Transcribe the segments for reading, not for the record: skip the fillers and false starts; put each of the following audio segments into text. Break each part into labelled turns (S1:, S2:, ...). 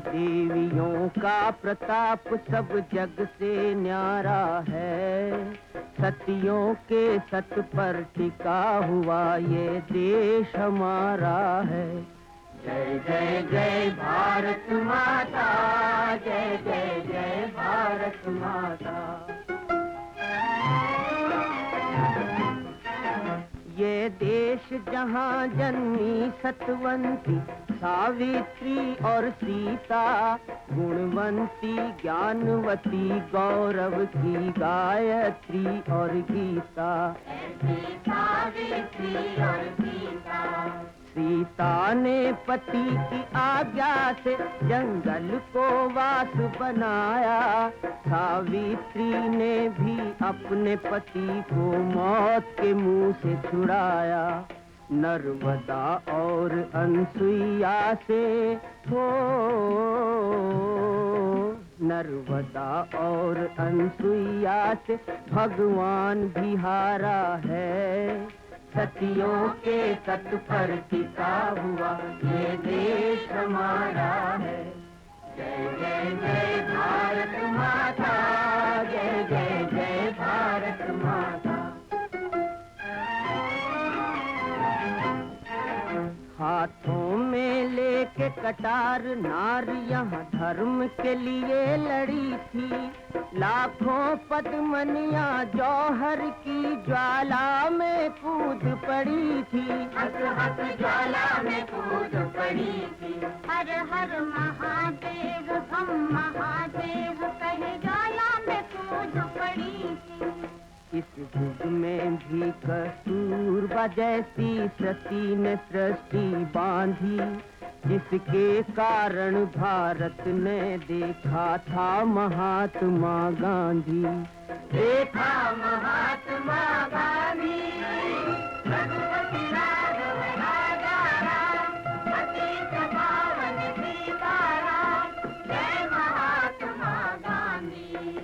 S1: देवियों का प्रताप सब जग से न्यारा है। सतियों के सत पर टिका हुआ ये देश हमारा है। जय जय जय भारत माता, जय जय जय भारत माता। ये देश जहाँ जन्मी सतवंती सावित्री और सीता, गुणवंती ज्ञानवती गौरव की गायत्री और गीता। सावित्री और सीता, सीता ने पति की आज्ञा से जंगल को वास बनाया। सावित्री ने भी अपने पति को मौत के मुंह से छुड़ाया। नर्मदा और अनसुईया से हो, नर्मदा और अनसुईया से भगवान भी हारा है। सतियों के सत पर टिका हुआ ये देश हमारा है। जय जय जय भारत माता, जय जय जय भारत माता। हाथों में लेके कटार नार यहाँ धर्म के लिए लड़ी थी। लाखों पद्मनियाँ जौहर की ज्वाला में कूद पड़ी थी। हस हस ज्वाला में कूद पड़ी थी। हर हर महादेव हम महादेव कहे ज्वाला में कूद पड़ी थी। इस युग में भी कस्तूरबा जैसी सती ने सृष्टि बांधी, जिसके कारण भारत ने देखा था महात्मा गांधी। देखा महात्मा गांधी, रघुपति राघव राजा राम, अतीत पावन सीताराम, जय महात्मा गांधी।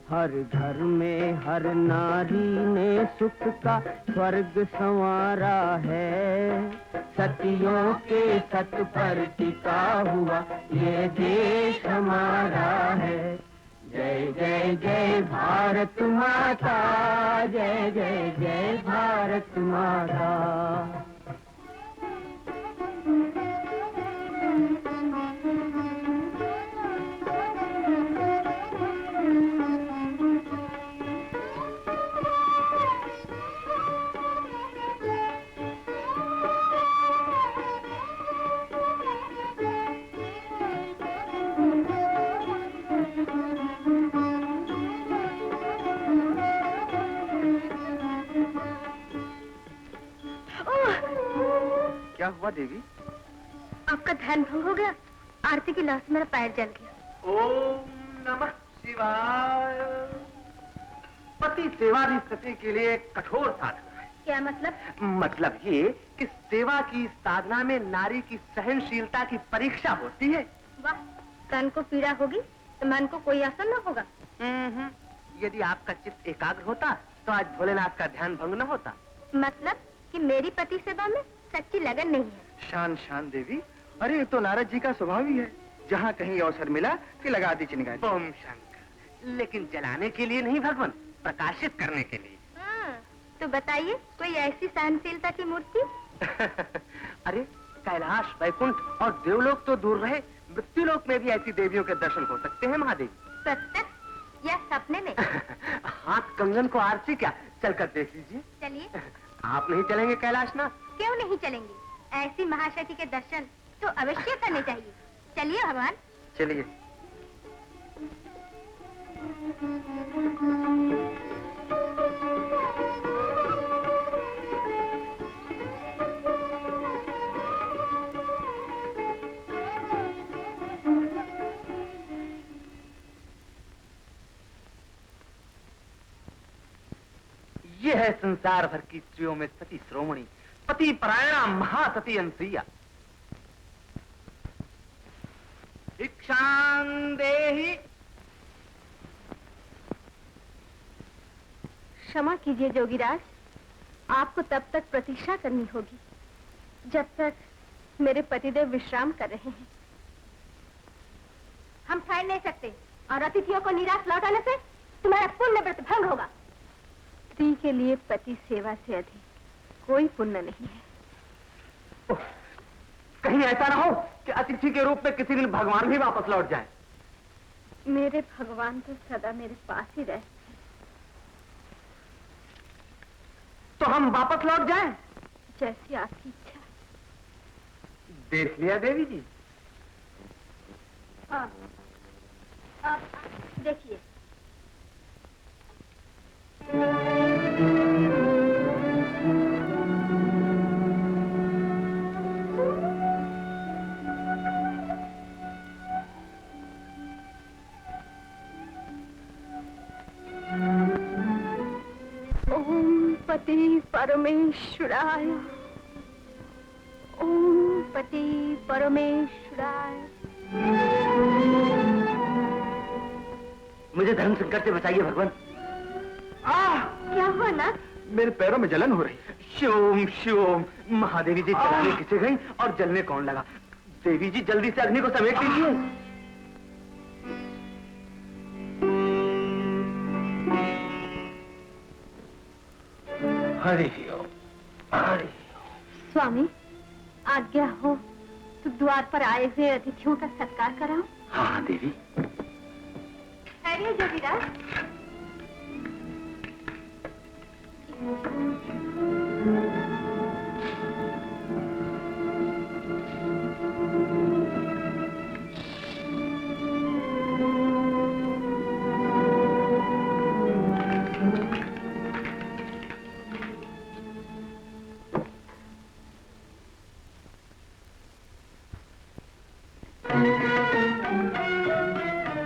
S1: हर घर में हर नारी ने सुख का स्वर्ग संवारा है। सतियों के सत पर टिका हुआ ये देश हमारा है। जय जय जय भारत माता, जय जय जय भारत माता।
S2: क्या हुआ देवी?
S3: आपका ध्यान भंग हो गया। आरती की लाश मेरा पैर जल गया।
S2: ओम नमः शिवाय। पति सेवा भी सती के लिए कठोर साधना है।
S3: क्या मतलब?
S2: मतलब ये कि सेवा की साधना में नारी की सहनशीलता की परीक्षा होती है।
S3: वाह, तन को पीड़ा होगी तो मन को कोई असर न होगा।
S2: यदि आपका चित्त एकाग्र होता तो आज भोलेनाथ का ध्यान भंग न होता।
S3: मतलब कि मेरी पति सेवा में सच्ची लगन नहीं है।
S2: शान शान देवी, अरे ये तो नारद जी का स्वभाव ही है। जहाँ कहीं अवसर मिला कि लगा दी चिंगारी। ओम शंकर। लेकिन जलाने के लिए नहीं भगवान, प्रकाशित करने के लिए।
S3: तो बताइए कोई ऐसी सहनशीलता की मूर्ति?
S2: अरे कैलाश, वैकुंठ और देवलोक तो दूर रहे, मृत्युलोक में भी ऐसी देवियों के दर्शन हो सकते हैं महादेव।
S3: प्रत्यक्ष या सपने में?
S2: हाथ कंगन को आरती क्या, चलकर देख लीजिए।
S3: चलिए।
S2: आप नहीं चलेंगे कैलाशनाथ?
S3: क्यों नहीं चलेंगे? ऐसी महाशक्ति के दर्शन तो अवश्य करने चाहिए। चलिए भगवान।
S2: चलिए। ये है संसार भर की स्त्रियों में सती श्रोमणी, पति परायणा महासती अनसुईया। भिक्षां देहि।
S3: क्षमा कीजिए जोगीराज, आपको तब तक प्रतीक्षा करनी होगी जब तक मेरे पतिदेव विश्राम कर रहे हैं। हम ठहर नहीं सकते और अतिथियों को निराश लौटाने से तुम्हारा पुण्य व्रत भंग होगा।
S4: स्त्री के लिए पति सेवा से अधिक कोई पुण्य नहीं है।
S2: कहीं ऐसा ना हो कि अतिथि के रूप में किसी दिन भगवान भी वापस लौट जाए।
S4: मेरे भगवान तो सदा मेरे पास ही रहते हैं।
S2: तो हम वापस लौट जाएं?
S4: जैसी आपकी इच्छा।
S2: देख लिया देवी जी।
S3: देखिए,
S4: ओम पति परमेश्वराय, ओम पति परमेश्वराय।
S2: मुझे धर्म संकट से बचाइए भगवान।
S3: क्या हुआ ना?
S2: मेरे पैरों में जलन हो रही है। शिवम शिवम। महादेवी जी जलाने किसे गई और जलने कौन लगा? देवी जी जल्दी से अग्नि को समेट लीजिए। हरि ओम, हरि ओम।
S3: स्वामी, आज्ञा हो तो द्वार पर आए हुए अतिथियों का सत्कार कराओ।
S2: हाँ देवी।
S3: अरे जोगीराज,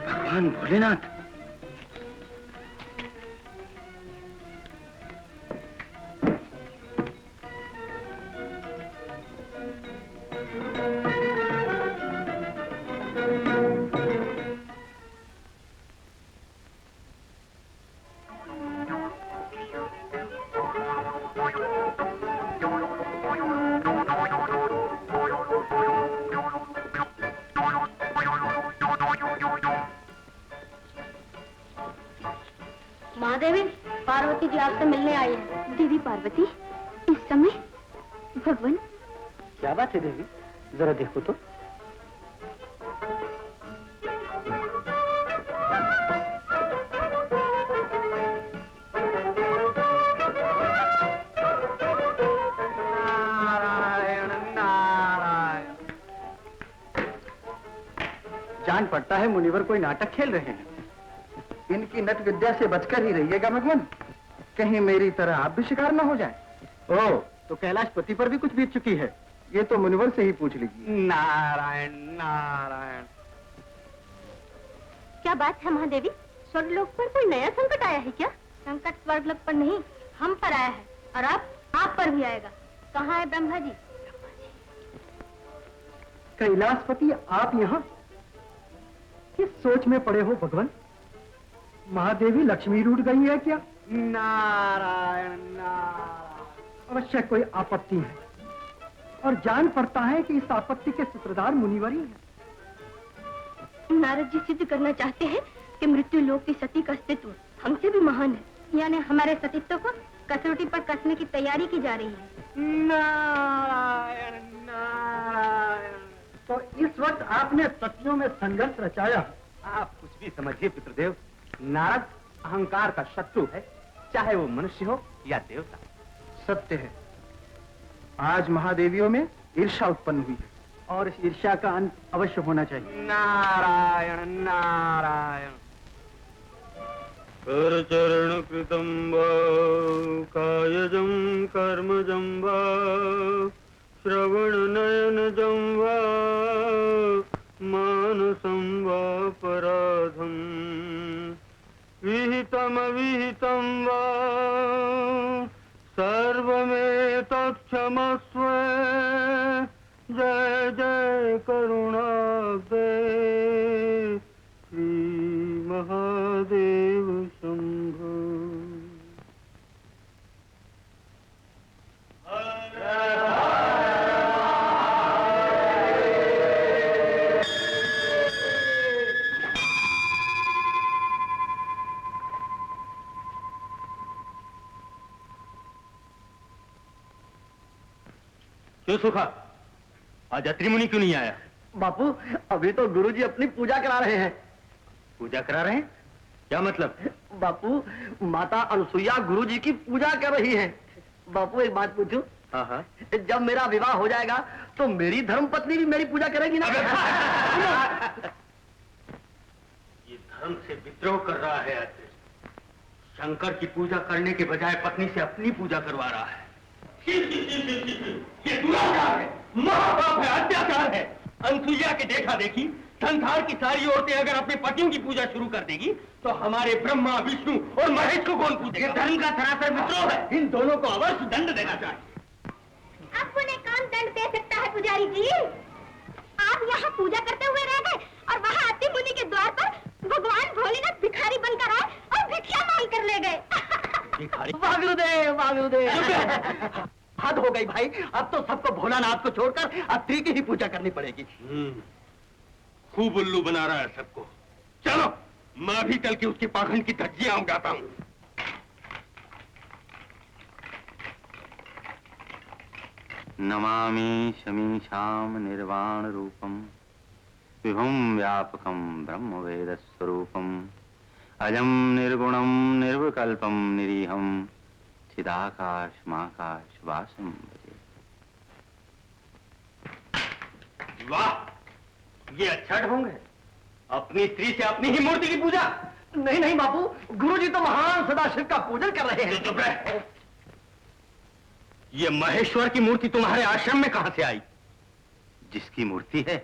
S2: भगवान भोलेनाथ।
S3: महादेवी, पार्वती जी आपसे मिलने आई है। देवी पार्वती इस समय? भगवान,
S2: क्या बात है देवी? जरा देखो तो। नारायण नारायण। जान पड़ता है मुनिवर कोई नाटक खेल रहे हैं। इनकी नट विद्या से बचकर ही रहिएगा भगवान, कहीं मेरी तरह आप भी शिकार न हो जाए। ओह, तो कैलाश पति पर भी कुछ बीत चुकी है, ये तो मुनिवर से ही पूछ लीजिए। नारायण नारायण।
S3: क्या बात है महादेवी? स्वर्गलोक पर कोई नया संकट आया है क्या? संकट स्वर्गलोक पर नहीं, हम पर आया है और अब आप पर भी आएगा। कहाँ है ब्रह्मा जी?
S1: कैलाशपति, आप यहाँ किस सोच में पड़े हो भगवान? महादेवी लक्ष्मी रूठ गई है क्या?
S2: नारायण नारायण।
S1: अवश्य कोई आपत्ति है और जान पड़ता है कि इस आपत्ति के सूत्रधार मुनिवरी हैं।
S3: नारद जी सिद्ध करना चाहते हैं कि मृत्यु लोक की सती का अस्तित्व हमसे भी महान है, यानी हमारे सतीत्व को कसौटी पर कसने की तैयारी की जा रही है।
S2: नारायण नारायण।
S1: तो इस वक्त आपने सतियों में संघर्ष रचाया।
S2: आप कुछ भी समझिए पितृदेव, नारद अहंकार का शत्रु है, चाहे वो मनुष्य हो या देवता।
S1: सत्य है, आज महादेवियों में ईर्ष्या उत्पन्न हुई है और इस ईर्ष्या का अंत अवश्य होना चाहिए।
S2: नारायण नारायण।
S5: कर चरण कृतं वा कायजं कर्मजं वा श्रवण नयनजं वा मानसं वा पराधं विहितमविहितं वा सर्वमेतत् क्षमस्व। जय जय करुणाब्दे श्री महादेव शंभो। क्यों सुखा, आज अत्रि मुनि क्यों नहीं आया?
S2: बापू अभी तो गुरुजी अपनी पूजा करा रहे हैं।
S5: पूजा करा रहे हैं? क्या मतलब?
S2: बापू माता अनुसुईया गुरुजी की पूजा कर रही है। बापू एक बात पूछूं?
S5: हाँ हाँ।
S2: जब मेरा विवाह हो जाएगा तो मेरी धर्मपत्नी भी मेरी पूजा करेगी ना?
S5: ये धर्म से विद्रोह कर रहा है अत्रि। शंकर की पूजा करने के बजाय पत्नी से अपनी पूजा करवा रहा है। ये दुराचार है, महापाप है, अत्याचार है। अनुसुईया के देखा देखी संसार की सारी औरतें अगर अपने पतियों की पूजा शुरू कर देगी तो हमारे ब्रह्मा, विष्णु और महेश को कौन पूजेगा? धर्म का सरासर विद्रोह है। इन दोनों को अवश्य दंड देना चाहिए।
S3: आपको ने कौन दंड दे सकता है पुजारी जी? आप यहाँ पूजा करते हुए रह गए और वहाँ अति मुनि के द्वार पर भगवान भोलेनाथ भिखारी बनकर आए और भिक्षा मांग कर ले गए।
S5: भिखारी?
S2: वाह गुरुदेव, वाह गुरुदेव। हद हो गई भाई, अब तो सबको भोलानाथ को छोड़कर अत्रि की ही पूजा करनी पड़ेगी।
S5: खूब उल्लू बना रहा है सबको। चलो मैं भी कल के उसके पाखंड की धज्जियां उड़ाता हूँ।
S6: नमामि शमीशां निर्वाण रूपम विभुं व्यापकं ब्रह्म वेद स्वरूपम अजं निर्गुणं निर्विकल्पं निरीहं चिदाकाश माकाश वासं भजे।
S5: वाह, ये अच्छा ढोंग है। अपनी स्त्री से अपनी ही मूर्ति की पूजा।
S2: नहीं नहीं बापू, गुरुजी तो महान सदाशिव का पूजन कर रहे हैं।
S5: चुप रह। ये महेश्वर की मूर्ति तुम्हारे आश्रम में कहां से आई?
S6: जिसकी मूर्ति है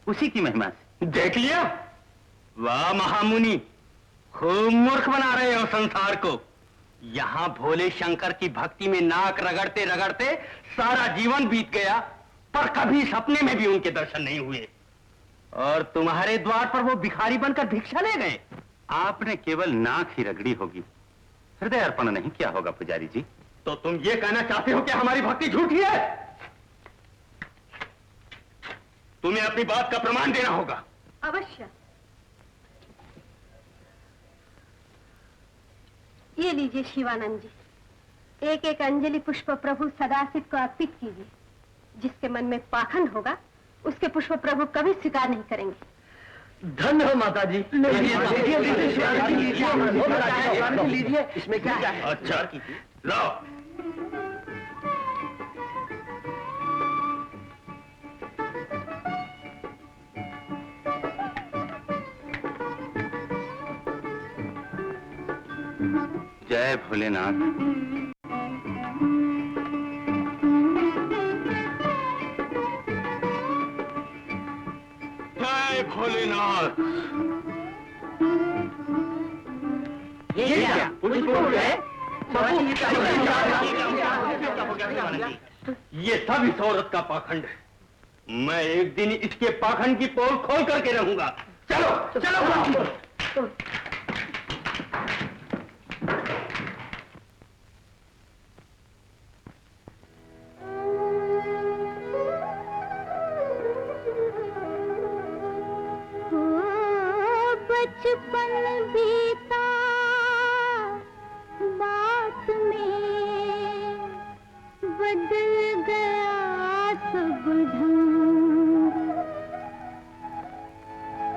S6: उसी की महिमा से।
S5: देख लिया? वाह महामुनि, खूब मूर्ख बना रहे हो संसार को। यहाँ भोले शंकर की भक्ति में नाक रगड़ते रगड़ते सारा जीवन बीत गया, पर कभी सपने में भी उनके दर्शन नहीं हुए। और तुम्हारे द्वार पर वो भिखारी बनकर भिक्षा ले गए।
S6: आपने केवल नाक ही रगड़ी होगी, हृदय अर्पण नहीं किया होगा पुजारी जी।
S5: तो तुम ये कहना चाहते हो कि हमारी भक्ति झूठी है? तुम्हें अपनी बात का प्रमाण देना होगा।
S4: अवश्य। ये लीजिए शिवानंद जी, एक एक अंजलि पुष्प प्रभु सदाशिव को अर्पित कीजिए। जिसके मन में पाखंड होगा उसके पुष्प प्रभु कभी स्वीकार नहीं करेंगे।
S2: धन्य हो माता जी। लीजिए, इसमें क्या है?
S5: अच्छा लाओ।
S6: जय भोलेनाथ।
S5: जय भोलेनाथ।
S2: ये क्या?
S5: ये सब इस औरत का पाखंड है। मैं एक दिन इसके पाखंड की पोल खोल करके रहूंगा। चलो चलो।
S3: बचपन बीता बात में बदल गया सब ढंग।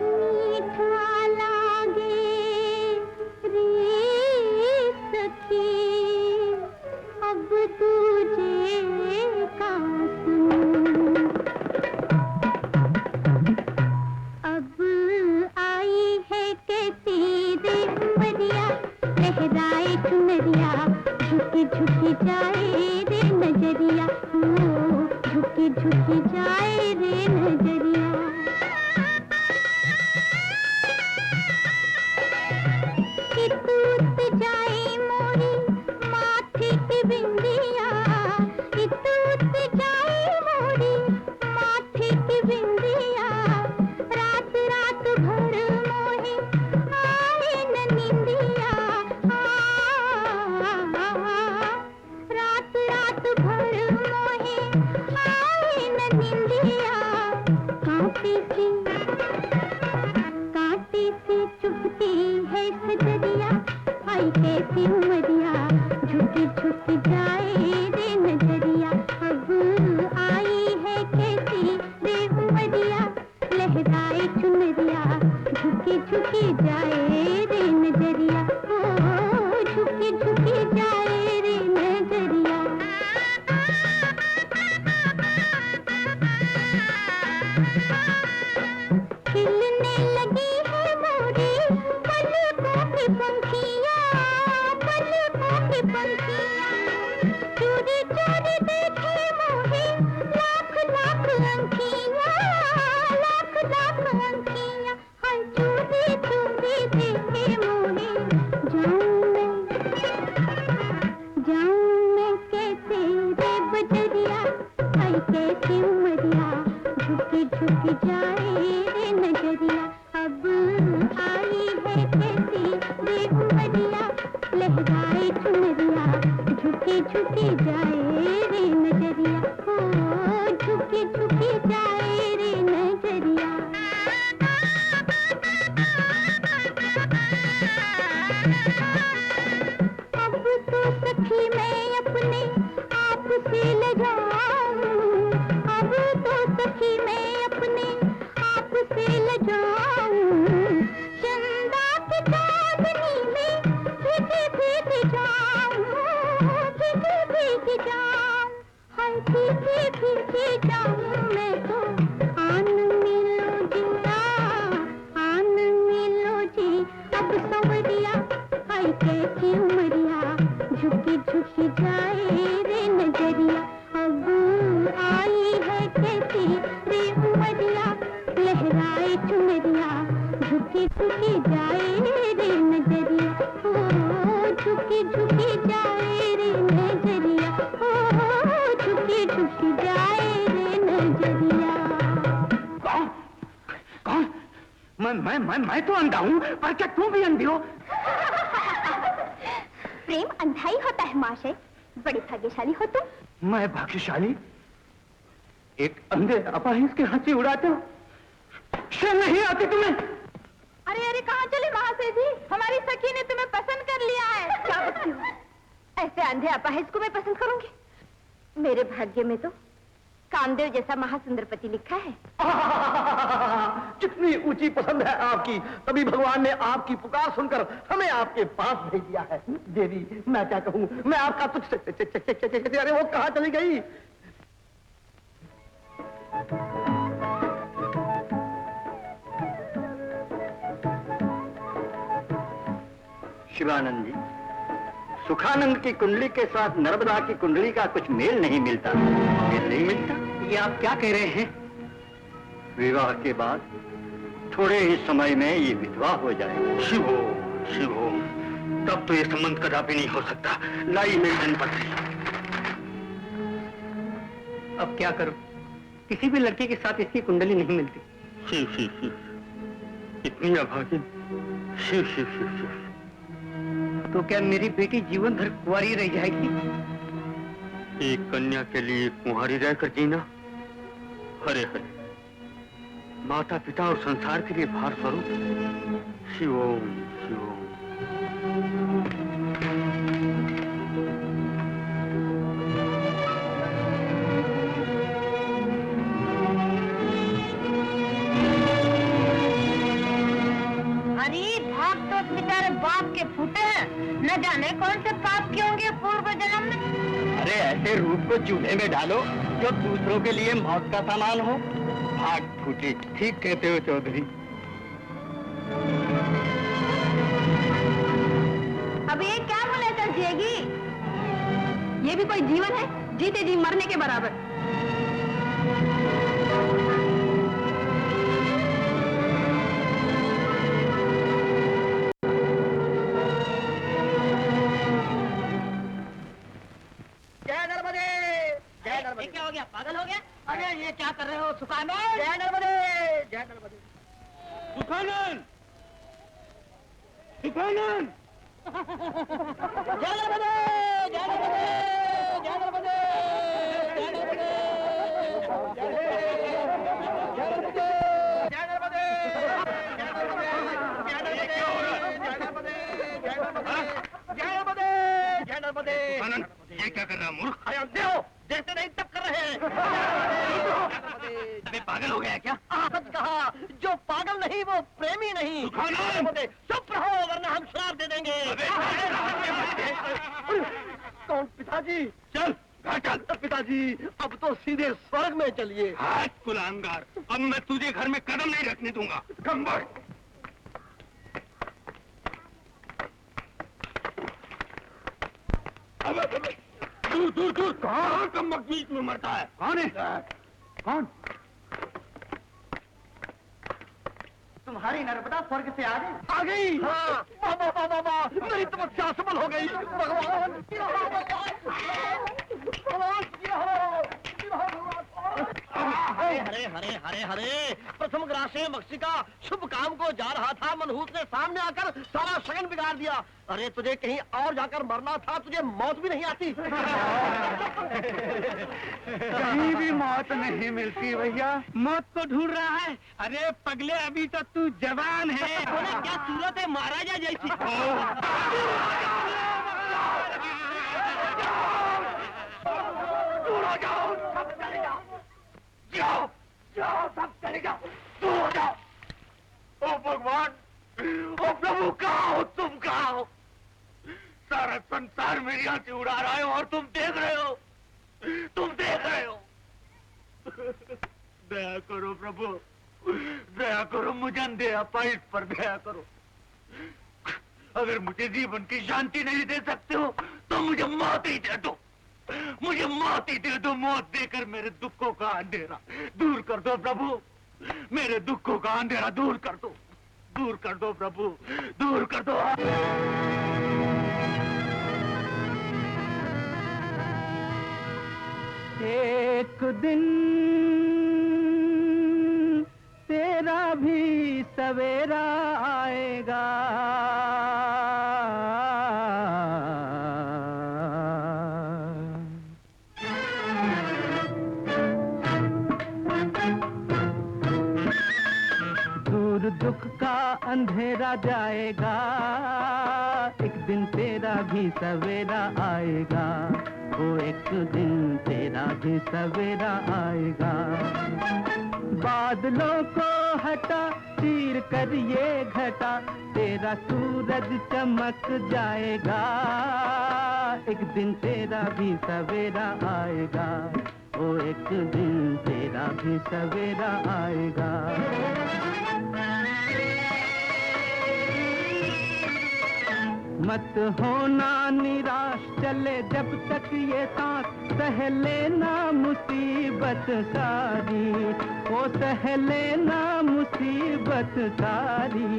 S3: मीठा लागे रे सखी अब तुझे का संग। अब आई है कैसी रे उमरिया, लहराए चुनरिया, झुकी झुकी जाए रे नजरिया, झुकी झुकी जाए रे नजरिया। इतूत जाए मोरी माथे की बिंदिया, इतूत जाए मोरी माथे की बिंदिया। रात रात भर मोहे आए न निंदिया, रात रात भर मोहे आए न निंदिया। कांटे से चुभती है सजरिया, आई कैसी उमरिया, झुकी झुकी जाए रे नजरिया। अब
S5: मैं तो अंधा हूँ, पर क्या तुम भी अंधी हो?
S3: प्रेम अंधा ही होता है महाशय, बड़े भाग्यशाली हो तुम।
S5: मैं भाग्यशाली? एक अंधे अपाहिज के हंसी उड़ाते हो, शर्म नहीं आती तुम्हें?
S4: अरे अरे कहाँ चले महाशय जी, हमारी सखी ने तुम्हें पसंद कर लिया है। क्या बकती हो? ऐसे अंधे अपाहिज को मैं पसंद करूंगी? मेरे भाग्य में तो कामदेव जैसा महासुंदर पति लिखा है।
S2: कितनी ऊंची पसंद है आपकी, तभी भगवान ने आपकी पुकार सुनकर हमें आपके पास भेज दिया है। देवी, मैं क्या कहूँ, मैं आपका तुझ अरे वो कहाँ चली गई?
S5: शिवानंद जी, सुखानंद की कुंडली के साथ नर्मदा की कुंडली का कुछ मेल नहीं मिलता। मेल नहीं मिलता? ये आप क्या कह रहे हैं? विवाह के बाद थोड़े ही समय में ये विधवा हो जाए। शिवो, शिवो, तब तो ये संबंध कदापि नहीं हो सकता। लाई मेरी धनपत्री। अब क्या करूं? किसी भी लड़के के साथ इसकी कुंडली नहीं मिलती। शिव शिव शिव, इतनी अभागी। शिव शिव शिव शिव। तो क्या मेरी बेटी जीवन भर कुंवारी रह जाएगी? एक कन्या के लिए कुंवारी रहकर जीना? हरे हरे, माता पिता और संसार के लिए भार स्वरूप। शिवोम शिवोम।
S4: अरे भाग तो बेचारे बाप के फूटे हैं, न जाने कौन से पाप किए होंगे पूर्व जन्म में।
S5: अरे ऐसे रूप को चूल्हे में डालो जो दूसरों के लिए मौत का सामान हो। भाग फूटे, ठीक कहते हो चौधरी।
S4: अब ये क्या बोले चल जिएगी? ये भी कोई जीवन है? जीते जी मरने के बराबर।
S3: क्या हो गया, पागल हो गया? अरे ये क्या कर रहे हो सुखानंद?
S2: जय नर्मदे, जय नर्मदे।
S5: सुखानंद, सुखानंद।
S3: जय नर्मदे, जय नर्मदे, जय नर्मदे, जय नर्मदे,
S2: जय नर्मदे, जय नर्मदे।
S5: ये क्या कर रहा मूर्ख?
S2: अरे अंधे हो, देखते नहीं तब कर रहे हैं।
S5: अबे पागल हो गया क्या?
S2: सच कहा, जो पागल नहीं वो प्रेमी नहीं। चुप रहो वरना हम श्राप दे देंगे। कौन? पिताजी।
S5: चल घर चल।
S2: पिताजी अब तो सीधे स्वर्ग में चलिए।
S5: हाथ गुलामगार, अब मैं तुझे घर में कदम नहीं रखने दूंगा। कम बढ़। दूर दूर दूर। कहाँ का बीच में मरता है?
S2: कौन है? कौन? तुम्हारी नर्मदा स्वर्ग से आ गई?
S5: आ गई। हाँ। बाबा बाबा बाबा, मेरी तपस्या सफल हो गई। भगवान
S1: हरे हरे हरे हरे हरे, प्रथम ग्रासे मक्षिका शुभ काम को जा रहा था, मनहूस ने सामने आकर सारा शगन बिगाड़ दिया। अरे तुझे कहीं और जाकर मरना था, तुझे मौत भी नहीं आती।
S2: कहीं भी मौत नहीं मिलती भैया।
S5: मौत को ढूंढ रहा है? अरे पगले, अभी तो तू जवान है।
S1: बोले क्या सूरत है महाराजा जैसी।
S5: दूर हो जाओ, सब चले जाओ। जाओ जाओ, सब चले जाओ, दूर हो जाओ। ओ भगवान, ओ प्रभु, कहाँ हो तुम? कहाँ हो? सारा संसार मेरी आंखें उड़ा रहा है और तुम देख रहे हो, तुम देख रहे हो। दया करो प्रभु, दया करो, मुझे अंधे अपाहिज पर दया करो। अगर मुझे जीवन की शांति नहीं दे सकते हो तो मुझे मौत ही दे दो, मुझे मौत ही दे दो। मौत देकर मेरे दुखों का अंधेरा दूर कर दो प्रभु, मेरे दुखों का अंधेरा दूर कर दो, दूर कर दो प्रभु, दूर कर दो।
S1: एक दिन तेरा भी सवेरा आएगा, दूर दुख का अंधेरा जाएगा, एक दिन तेरा भी सवेरा आएगा, वो एक दिन तेरा भी सवेरा आएगा। बादलों को हटा चीर कर ये घटा, तेरा सूरज चमक जाएगा, एक दिन तेरा भी सवेरा आएगा, वो एक दिन तेरा भी सवेरा आएगा। मत होना निराश, चले जब तक ये सांस, सह लेना मुसीबत सारी, ओ सह लेना मुसीबत सारी।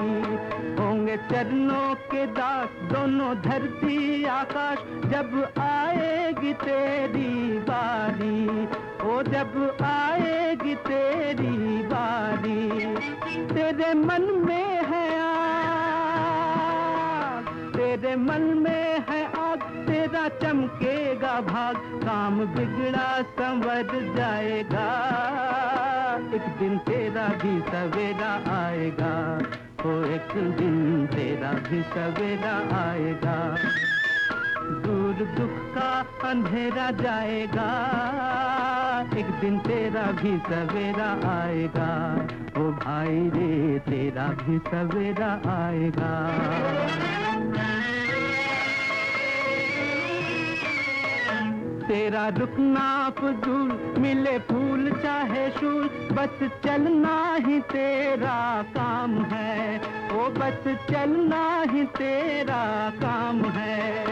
S1: होंगे चरणों के दास दोनों धरती आकाश, जब आएगी तेरी बारी, ओ जब आएगी तेरी बारी। तेरे मन में है तेरे मन में है आग, तेरा चमकेगा भाग, काम बिगड़ा संवर जाएगा, एक दिन तेरा भी सवेरा आएगा, ओ एक दिन तेरा भी सवेरा आएगा। दूर दुख का अंधेरा जाएगा, एक दिन तेरा भी सवेरा आएगा, ओ भाई रे तेरा भी सवेरा आएगा। तेरा रुकना फजूल, मिले फूल चाहे शूल, बस चलना ही तेरा काम है, ओ बस चलना ही तेरा काम है।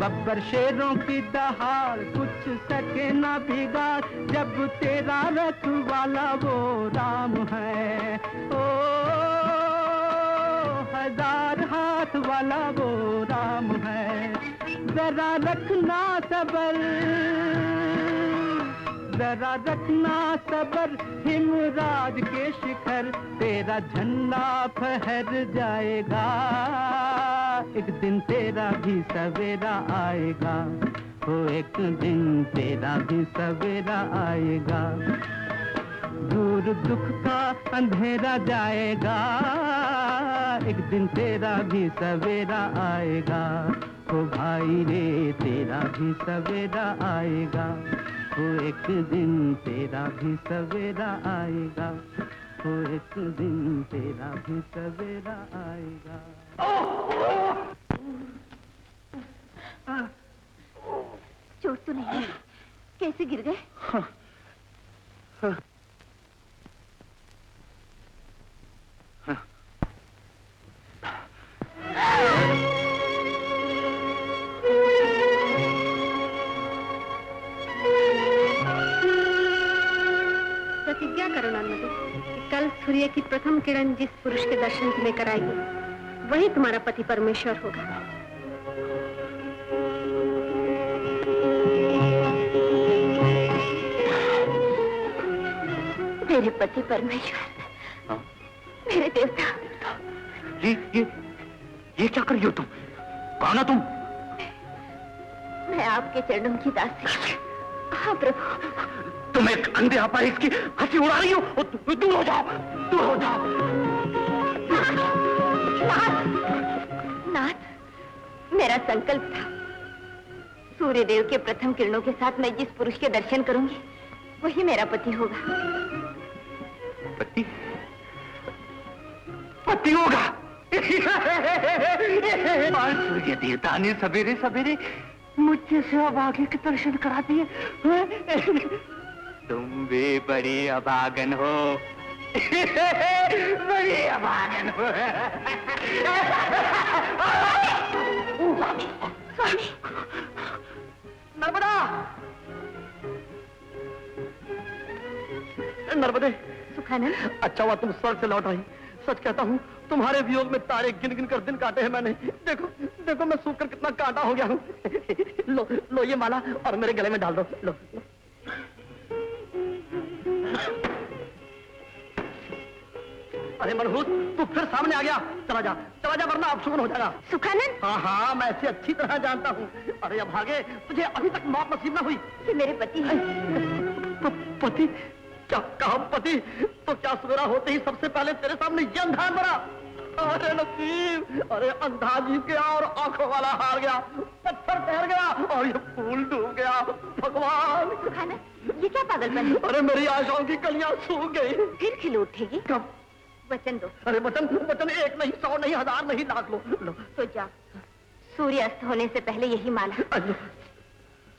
S1: बब्बर शेरों की दहाड़ कुछ सके ना बिगाड़, जब तेरा रखवाला वो राम है, ओ हजार हाथ वाला वो राम है। जरा रखना सबर, जरा रखना सबर, हिमराज के शिखर तेरा झंडा फहर जाएगा, एक दिन तेरा भी सवेरा आएगा, ओ एक दिन तेरा भी सवेरा आएगा। दूर दुख का अंधेरा जाएगा, एक दिन तेरा भी सवेरा आएगा, ओ भाई रे तेरा भी सवेरा आएगा, ओ एक दिन तेरा भी सवेरा आएगा, ओ एक दिन तेरा भी सवेरा आएगा।
S4: चोट तो नहीं है? कैसे गिर गए? सूर्य की प्रथम किरण जिस पुरुष के दर्शन तुम्हें कराएगी, वही तुम्हारा पति परमेश्वर होगा।
S3: मेरे पति परमेश्वर, मेरे देवता।
S5: ये क्या कर रही हो तुम? कौन हो तुम?
S3: मैं आपके चरणों की दासी। हाँ प्रभु।
S5: तुम एक अंधे अपाहिज इसकी हंसी उड़ा रही हो। दूर हो जाओ, दूर हो जाओ।
S3: नाथ, मेरा संकल्प था, सूर्यदेव के प्रथम किरणों के साथ मैं जिस पुरुष के दर्शन करूंगी, वही मेरा पति होगा।
S5: पति? पति होगा? और सूर्य देवता ने सवेरे सवेरे मुझे से अभागे के दर्शन करा दिए। तुम भी बड़ी अभागन हो। बड़ी अभागन हो।
S3: स्वामी,
S2: नर्मदा, नर्मदे।
S3: सुखानंद,
S2: अच्छा हुआ तुम स्वर्ग से लौट आई। सच कहता हूँ, तुम्हारे वियोग में तारे गिन गिन कर दिन काटे हैं मैंने। देखो देखो, मैं सूख कर कितना कांटा हो गया हूँ। लो लो ये माला और मेरे गले में डाल दो। लो, लो। अरे मनहूस, तू फिर सामने आ गया। चला जा वरना अपशगुन हो जाएगा।
S3: सुखानंद,
S2: हाँ हाँ, मैं ऐसे अच्छी तरह जानता हूँ। अरे अब भागे, तुझे अभी तक मौत नसीब न हुई।
S3: ये मेरे पति हैं।
S2: पति? क्या कहा पति? तो क्या सवेरा होते ही सबसे पहले तेरे सामने ये अंधा मरा? अरे नसीब, अरे अंधा जीत गया और आंखों वाला हार गया, पत्थर तैर गया और ये फूल डूब गया। भगवान!
S3: सुखानंद, ये क्या पागलपन है?
S2: अरे मेरी आशाओं की कलियां सूख गई।
S3: फिर खिल उठेगी?
S2: कब?
S3: वचन दो।
S2: अरे वचन एक नहीं, 100 नहीं, 1000 नहीं, लाख। लो लो।
S3: तो जाओ, सूर्य अस्त होने से पहले यही माला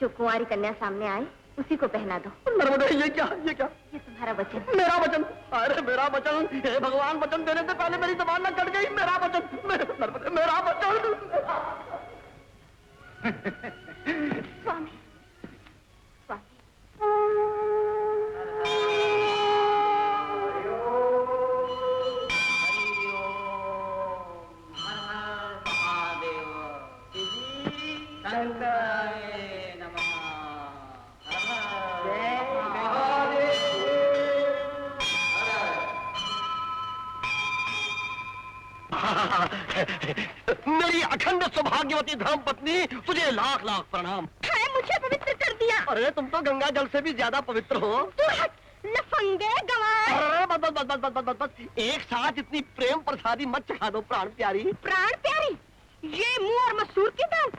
S3: जो कुंवारी कन्या सामने आए उसी को पहना दो।
S2: नर्मदे, ये क्या?
S3: ये तुम्हारा वचन।
S2: मेरा वचन? अरे मेरा वचन? हे भगवान, वचन देने से पहले मेरी जबान न कट गई। मेरा वचन, नर्मदे, मेरा वचन।
S3: स्वामी, स्वामी।
S2: मेरी अखंड सौभाग्यवती धर्म पत्नी, तुझे लाख लाख प्रणाम।
S3: हाय, मुझे पवित्र कर दिया।
S2: अरे तुम तो गंगा जल से भी ज्यादा पवित्र हो।
S3: लफंगे गंवार।
S2: अरे बस बस बस बस बस बस, एक साथ इतनी प्रेम प्रसादी मत चखा दो प्राण प्यारी।
S3: प्राण प्यारी? ये मुंह और मसूर की दाल?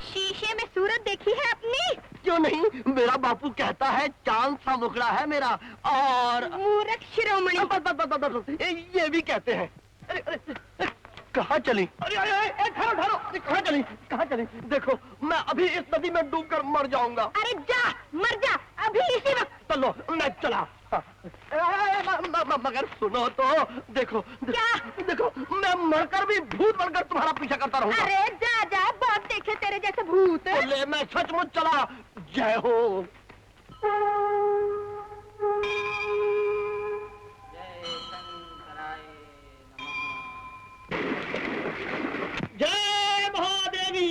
S3: शीशे में सूरत देखी है अपनी?
S2: क्यों नहीं, मेरा बापू कहता है चांद सा मुखड़ा है मेरा। और
S3: मूर्ख शिरोमणि।
S2: बस बस बस बस, ये भी कहते हैं। कहाँ चली? अरे ठहरो ठहरो, कहाँ चली? कहाँ चली? देखो, मैं अभी इस नदी में डूबकर मर जाऊंगा।
S3: अरे जा, मर जा अभी इसी वक्त।
S2: चलो, मैं चला। मगर सुनो तो, देखो
S3: क्या?
S2: देखो, मैं मरकर भी भूत बनकर तुम्हारा पीछा करता रहूंगा।
S3: अरे जा जा, बहुत देखे तेरे जैसे भूत।
S2: बोले, मैं सचमुच चला। जय हो। जय महादेवी।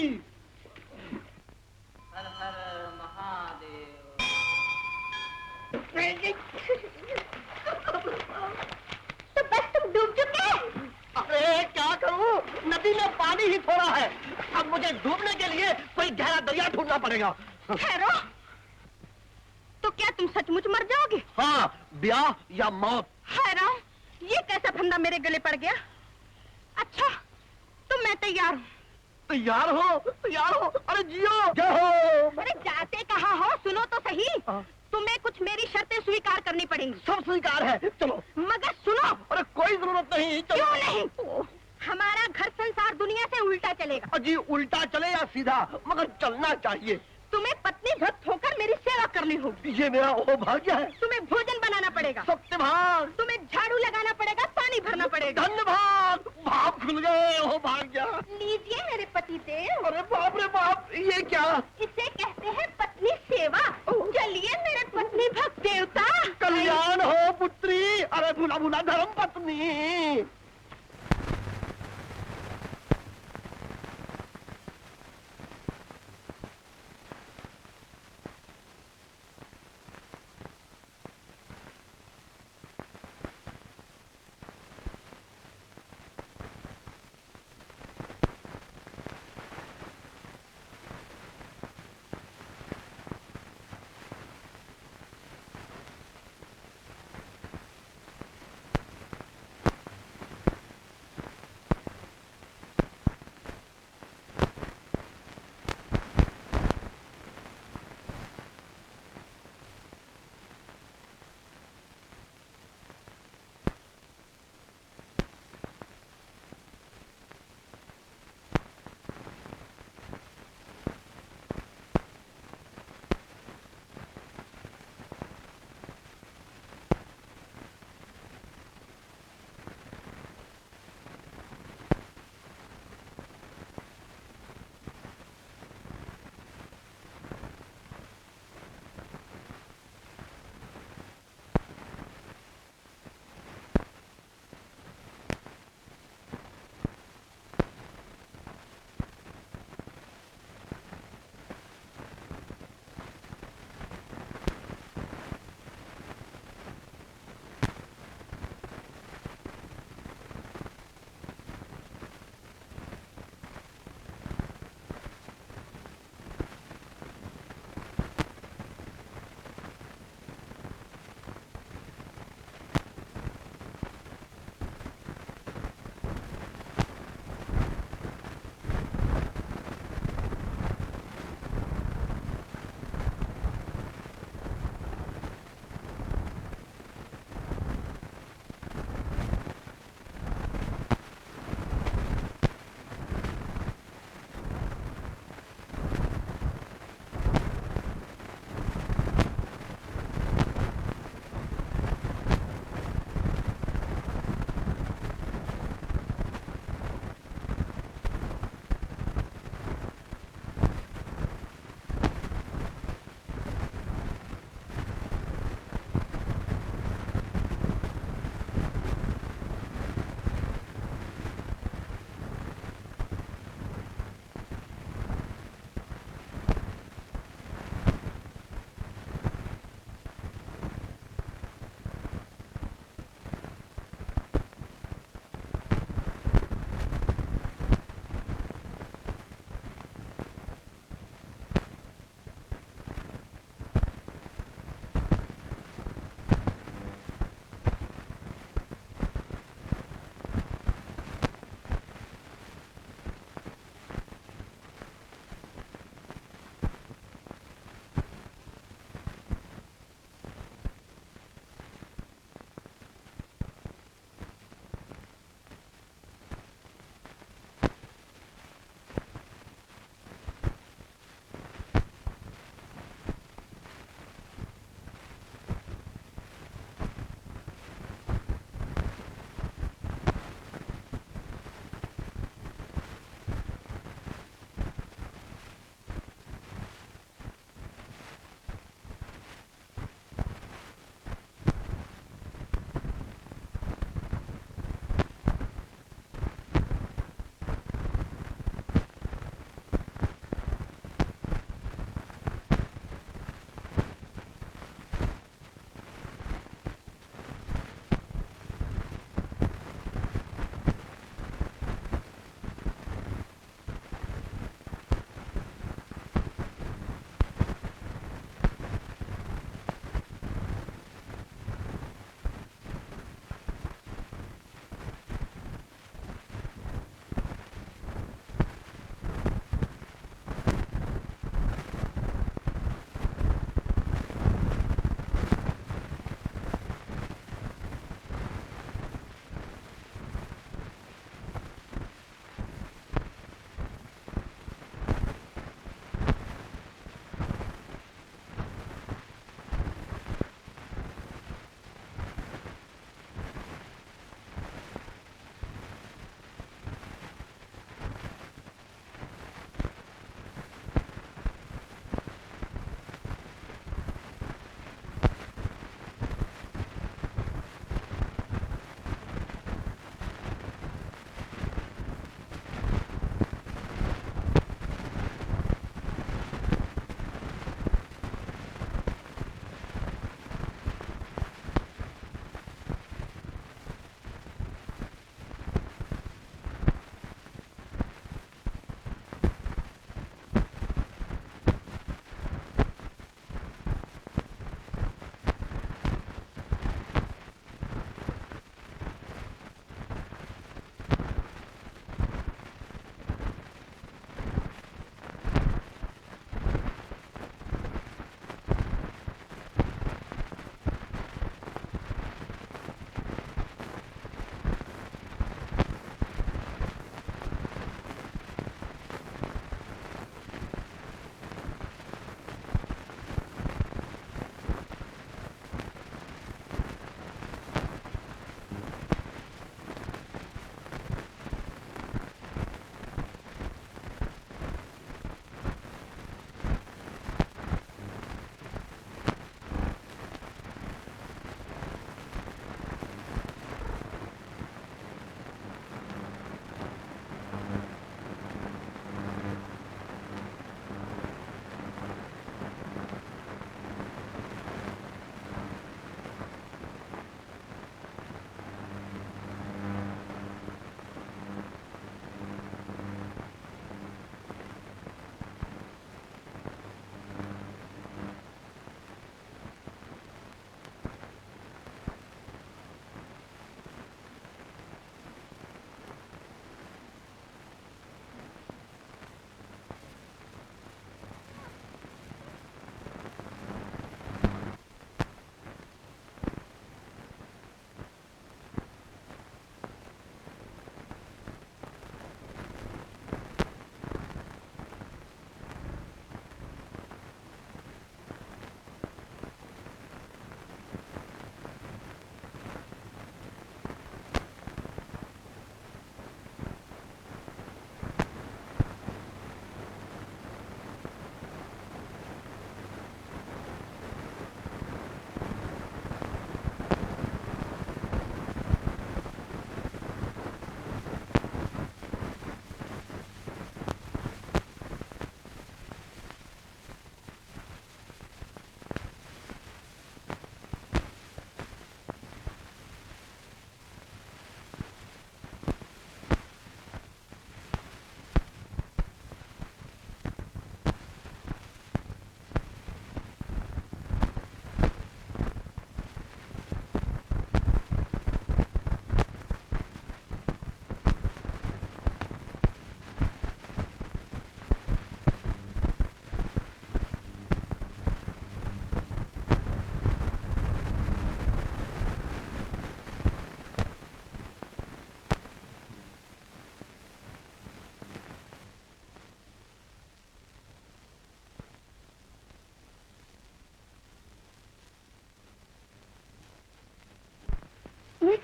S1: हर हर महादेव।
S3: तो बस तुम डूब चुके?
S2: अरे क्या करूं, नदी में पानी ही थोड़ा है। अब मुझे डूबने के लिए कोई गहरा दरिया ढूंढना पड़ेगा।
S3: ठहरो, तो क्या तुम सचमुच मर जाओगे?
S2: हाँ, ब्याह या मौत।
S3: हाय राम, ये कैसा फंदा मेरे गले पड़ गया? अच्छा, तो मैं तैयार हूँ।
S2: तैयार हो? तैयार हो? अरे जियो। जय हो।
S3: अरे जाते कहाँ हो? सुनो तो सही, तुम्हें कुछ मेरी शर्तें स्वीकार करनी पड़ेंगी।
S2: सब स्वीकार है, चलो।
S3: मगर सुनो।
S2: अरे कोई जरूरत नहीं, चलो।
S3: क्यों नहीं? हमारा घर संसार दुनिया से उल्टा चलेगा।
S2: अजी, उल्टा चले या सीधा, मगर चलना चाहिए।
S3: तुम्हें पत्नी भक्त होकर मेरी सेवा करनी होगी।
S2: ये मेरा सौभाग्य है।
S3: तुम्हें भोजन बनाना पड़ेगा।
S2: सत्यभाग।
S3: तुम्हें झाड़ू लगाना पड़ेगा, पानी भरना पड़ेगा।
S2: धन्यवाद, भाव खुल गए। हो भाग्य।
S3: लीजिए मेरे पति देव।
S2: अरे बाप रे बाप, ये क्या?
S3: इसे कहते हैं पत्नी सेवा। चलिए मेरे पत्नी भक्त देवता।
S2: कल्याण हो पुत्री। अरे भूला भूला धर्म पत्नी।
S1: आदमी।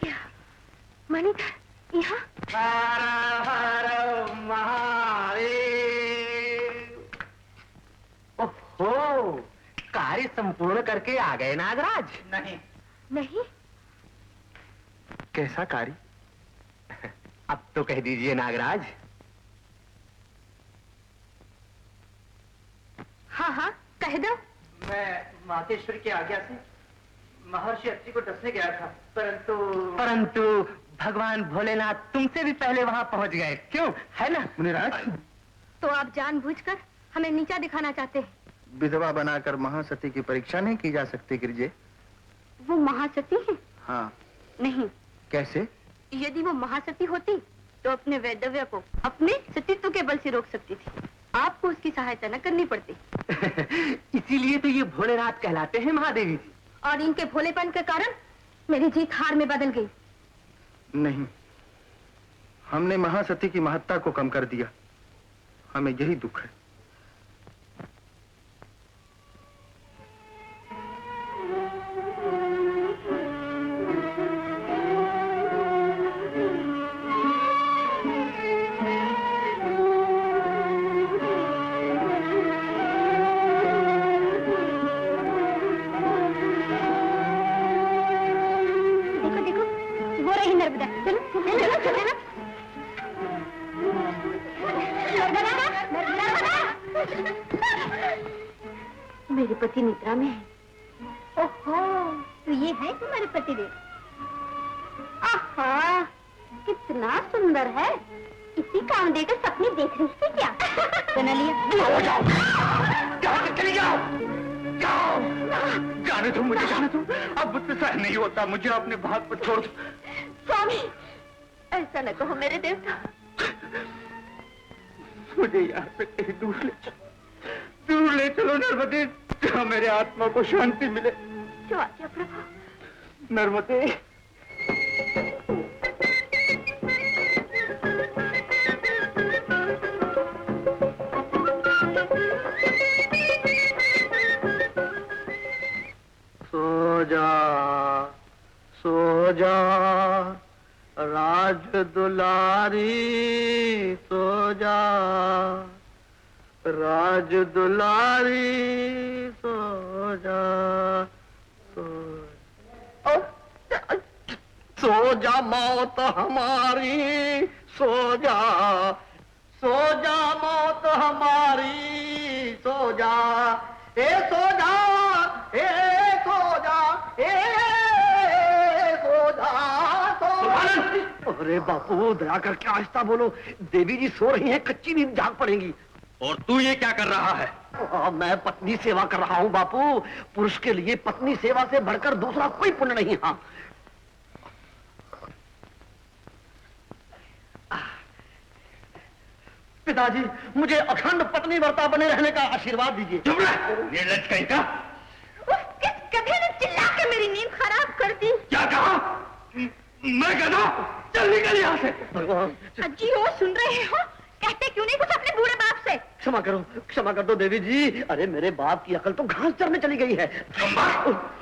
S4: गया मणिधर यहाँ।
S2: हर हर महादेव। ओहो, कार्य संपूर्ण करके आ गए नागराज? नहीं।
S4: नहीं?
S2: कैसा कार्य? अब तो कह दीजिए नागराज।
S4: हाँ हाँ कह दो।
S2: मैं मातेश्वरी की आज्ञा से महर्षि अत्रि को डसने गया था, परंतु भगवान भोलेनाथ तुमसे भी पहले वहां पहुंच गए, क्यों है ना मुनिराज?
S4: तो आप जानबूझकर हमें नीचा दिखाना चाहते हैं?
S2: विधवा बनाकर महासती की परीक्षा नहीं की जा सकती गिरजे।
S4: वो महासती है?
S2: हाँ।
S4: नहीं।
S2: कैसे?
S4: यदि वो महासती होती तो अपने वैधव्य को अपने सतीत्व के बल से रोक सकती थी, आपको उसकी सहायता न करनी पड़ती।
S2: इसीलिए तो ये भोलेनाथ कहलाते हैं महादेवी जी।
S4: और इनके भोलेपन के कारण मेरी जीत हार में बदल गई।
S2: नहीं, हमने महासती की महत्ता को कम कर दिया, हमें यही दुख है।
S4: मेरे पति निद्रा में है। ओहो, तो ये है तुम्हारे पतिदेव? आहा, कितना सुंदर है। इसी काम देकर सपने देख रही थी क्या? बना लिया।
S5: जाओ, चली जाओ, जाओ, जाने दो मुझे, जाने दो। अब मुझसे सहन नहीं होता, मुझे अपने भाग पर छोड़ दो।
S4: स्वामी, ऐसा न कहो मेरे देवता।
S5: मुझे यहाँ से कहीं दूर ले चलो नर्मदे, जहाँ मेरे आत्मा को शांति मिले।
S4: जो आज्ञा प्रभु।
S5: नर्मदे।
S1: सो जा, सो जा राज दुलारी, सो जा राज दुलारी, सो जा, सो जा मौत हमारी, सो जा, सो जा मौत हमारी, सो जा, ए सो जा, ए सो जा, ए सो जा, सो। अरे बापू दया करके आहिस्ता बोलो, देवी जी सो रही हैं, कच्ची नींद जाग पड़ेंगी।
S5: और तू ये क्या कर रहा है?
S1: मैं पत्नी सेवा कर रहा हूँ बापू। पुरुष के लिए पत्नी सेवा से बढ़कर दूसरा कोई पुण्य नहीं। हाँ, पिताजी मुझे अखंड पत्नी व्रता बने रहने का आशीर्वाद दीजिए।
S5: चुप रह, निर्लज्ज कहीं का।
S4: किस गधे ने चिल्ला के मेरी नींद खराब कर दी?
S5: क्या कहा? मैं गधा? चल निकल यहाँ से।
S4: अजी हो, सुन रहे हो? कहते क्यों नहीं कुछ अपने बूढ़े बाप से?
S1: क्षमा करो, क्षमा कर दो देवी जी। अरे मेरे बाप की अकल तो घास चरने चली गई है।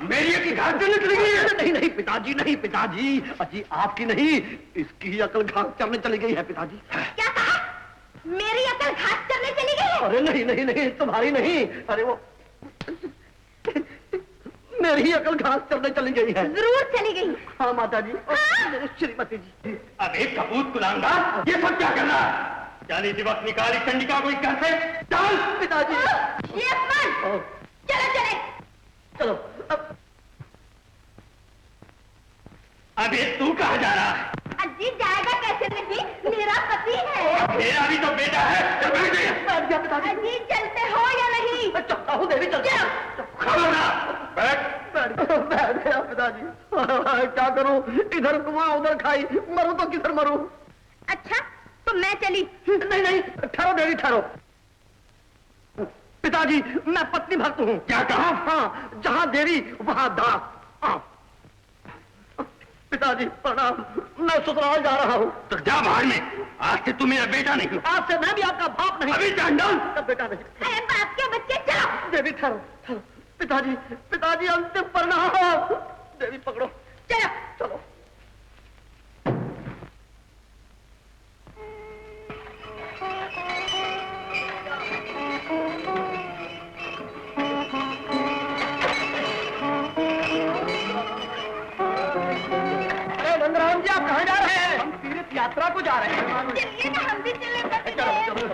S5: मेरी की घास चरने चली गई है?
S1: नहीं नहीं पिताजी, नहीं पिताजी, अजी आपकी नहीं, इसकी अकल घास चरने चली गई है पिताजी।
S4: क्या कहा? मेरी अकल घास चरने चली गई है?
S1: अरे नहीं नहीं नहीं, तुम्हारी नहीं, अरे वो मेरी अकल घास चरने चली गई है।
S4: जरूर चली गई।
S1: हाँ माता जी। श्रीमती जी।
S5: अबे कपूत कुलांगा, ये सब क्या कर रहा है? जाने दिवस निकाली चंडिका को इस घर से। चल
S1: पिताजी।
S4: ये अपमान। चलो चले।
S1: चलो
S5: अबे तू कहाँ जा रहा है?
S4: अजी जाएगा कैसे नहीं? मेरा पति है।
S5: मेरा भी तो बेटा है।
S1: बैठ गया पिताजी।
S4: अजी चलते हो या नहीं?
S1: चलता हूँ देवी, चलता।
S5: खबरदार,
S1: बैठ गया पिताजी। क्या करूं, इधर घुमा उधर खाई, मरूं तो किधर मरूं।
S4: अच्छा तो मैं चली।
S1: नहीं नहीं, ठहरो देवी ठहरो। पिताजी मैं पत्नी भक्त हूँ।
S5: क्या कहा?
S1: हाँ, जहाँ देवी वहाँ दास। हाँ पिताजी प्रणाम, मैं ससुराल जा रहा हूँ।
S5: तो जा बाहर में, आज से तू मेरा बेटा नहीं।
S1: आज से मैं भी आपका बाप नहीं।
S5: अभी चांडल
S1: बेटा नहीं।
S4: अरे बाप के बच्चे चलो।
S1: देवी ठहरो ठहरो। पिताजी, पिताजी अंतिम प्रणाम। देवी पकड़ो।
S4: चलो
S1: चलो।
S5: बुआ को जा रहे हैं।
S3: चलिए ना, हम भी चलेंगे।
S5: चलो चलो।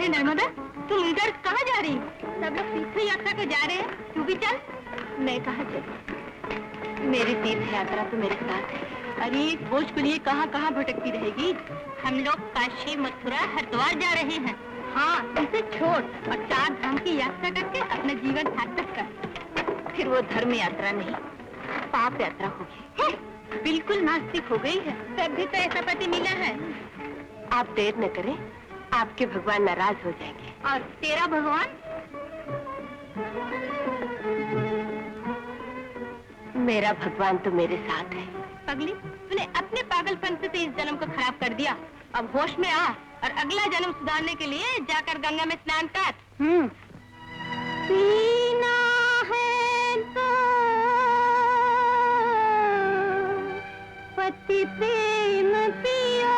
S3: नर्मदा, तुम इधर कहाँ जा रही? सब लोग तीर्थ यात्रा को जा रहे हैं, तू भी चल। मैं कहाँ चलूं? मेरी तीर्थ यात्रा तो मेरे साथ है। अरे बोझ को लिए कहाँ कहाँ भटकती रहेगी? हम लोग काशी, मथुरा, हरिद्वार जा रहे हैं। हाँ, इसे छोड़ और 4 धाम की यात्रा करके अपना जीवन सार्थक कर। फिर वो धर्म यात्रा नहीं, पाप यात्रा होगी। बिल्कुल नास्तिक हो गई है। तब भी तो ऐसा पति मिला है। आप देर न करें, आपके भगवान नाराज हो जाएंगे। और तेरा भगवान? मेरा भगवान तो मेरे साथ है। पगली, तूने अपने पागलपन से इस जन्म को खराब कर दिया। अब होश में आ और अगला जन्म सुधारने के लिए जाकर गंगा में स्नान कर। पीना है तो पति प्रेम पियो,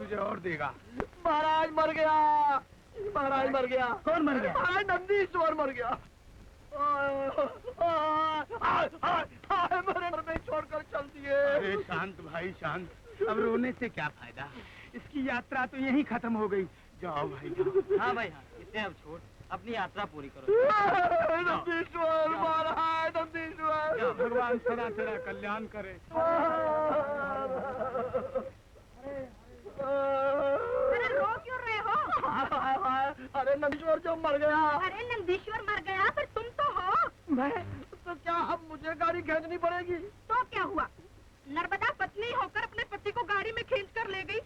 S7: तुझे और देगा।
S2: महाराज मर गया, महाराज मर गया।
S1: कौन मर गया?
S2: महाराज नंदीश्वर मर गया। मेरे घर में छोड़कर चल दिए।
S7: अरे शांत भाई शांत, अब रोने से क्या फायदा, इसकी यात्रा तो यहीं खत्म हो गई। जाओ भाई जाओ।
S1: हाँ भाई हाँ, इसे अब छोड़, अपनी यात्रा पूरी करो।
S2: नंदीश्वर महाराज, नंदीश्वर।
S7: भगवान सदा तेरा कल्याण करे।
S3: अरे रो क्यों रहे हो?
S2: अरे नंदीश्वर जो मर गया।
S3: अरे नंदीश्वर मर गया, पर तुम तो हो।
S2: मैं तो क्या अब मुझे गाड़ी खींचनी पड़ेगी?
S3: तो क्या हुआ? नर्मदा पत्नी होकर अपने पति को गाड़ी में खींच कर ले गई,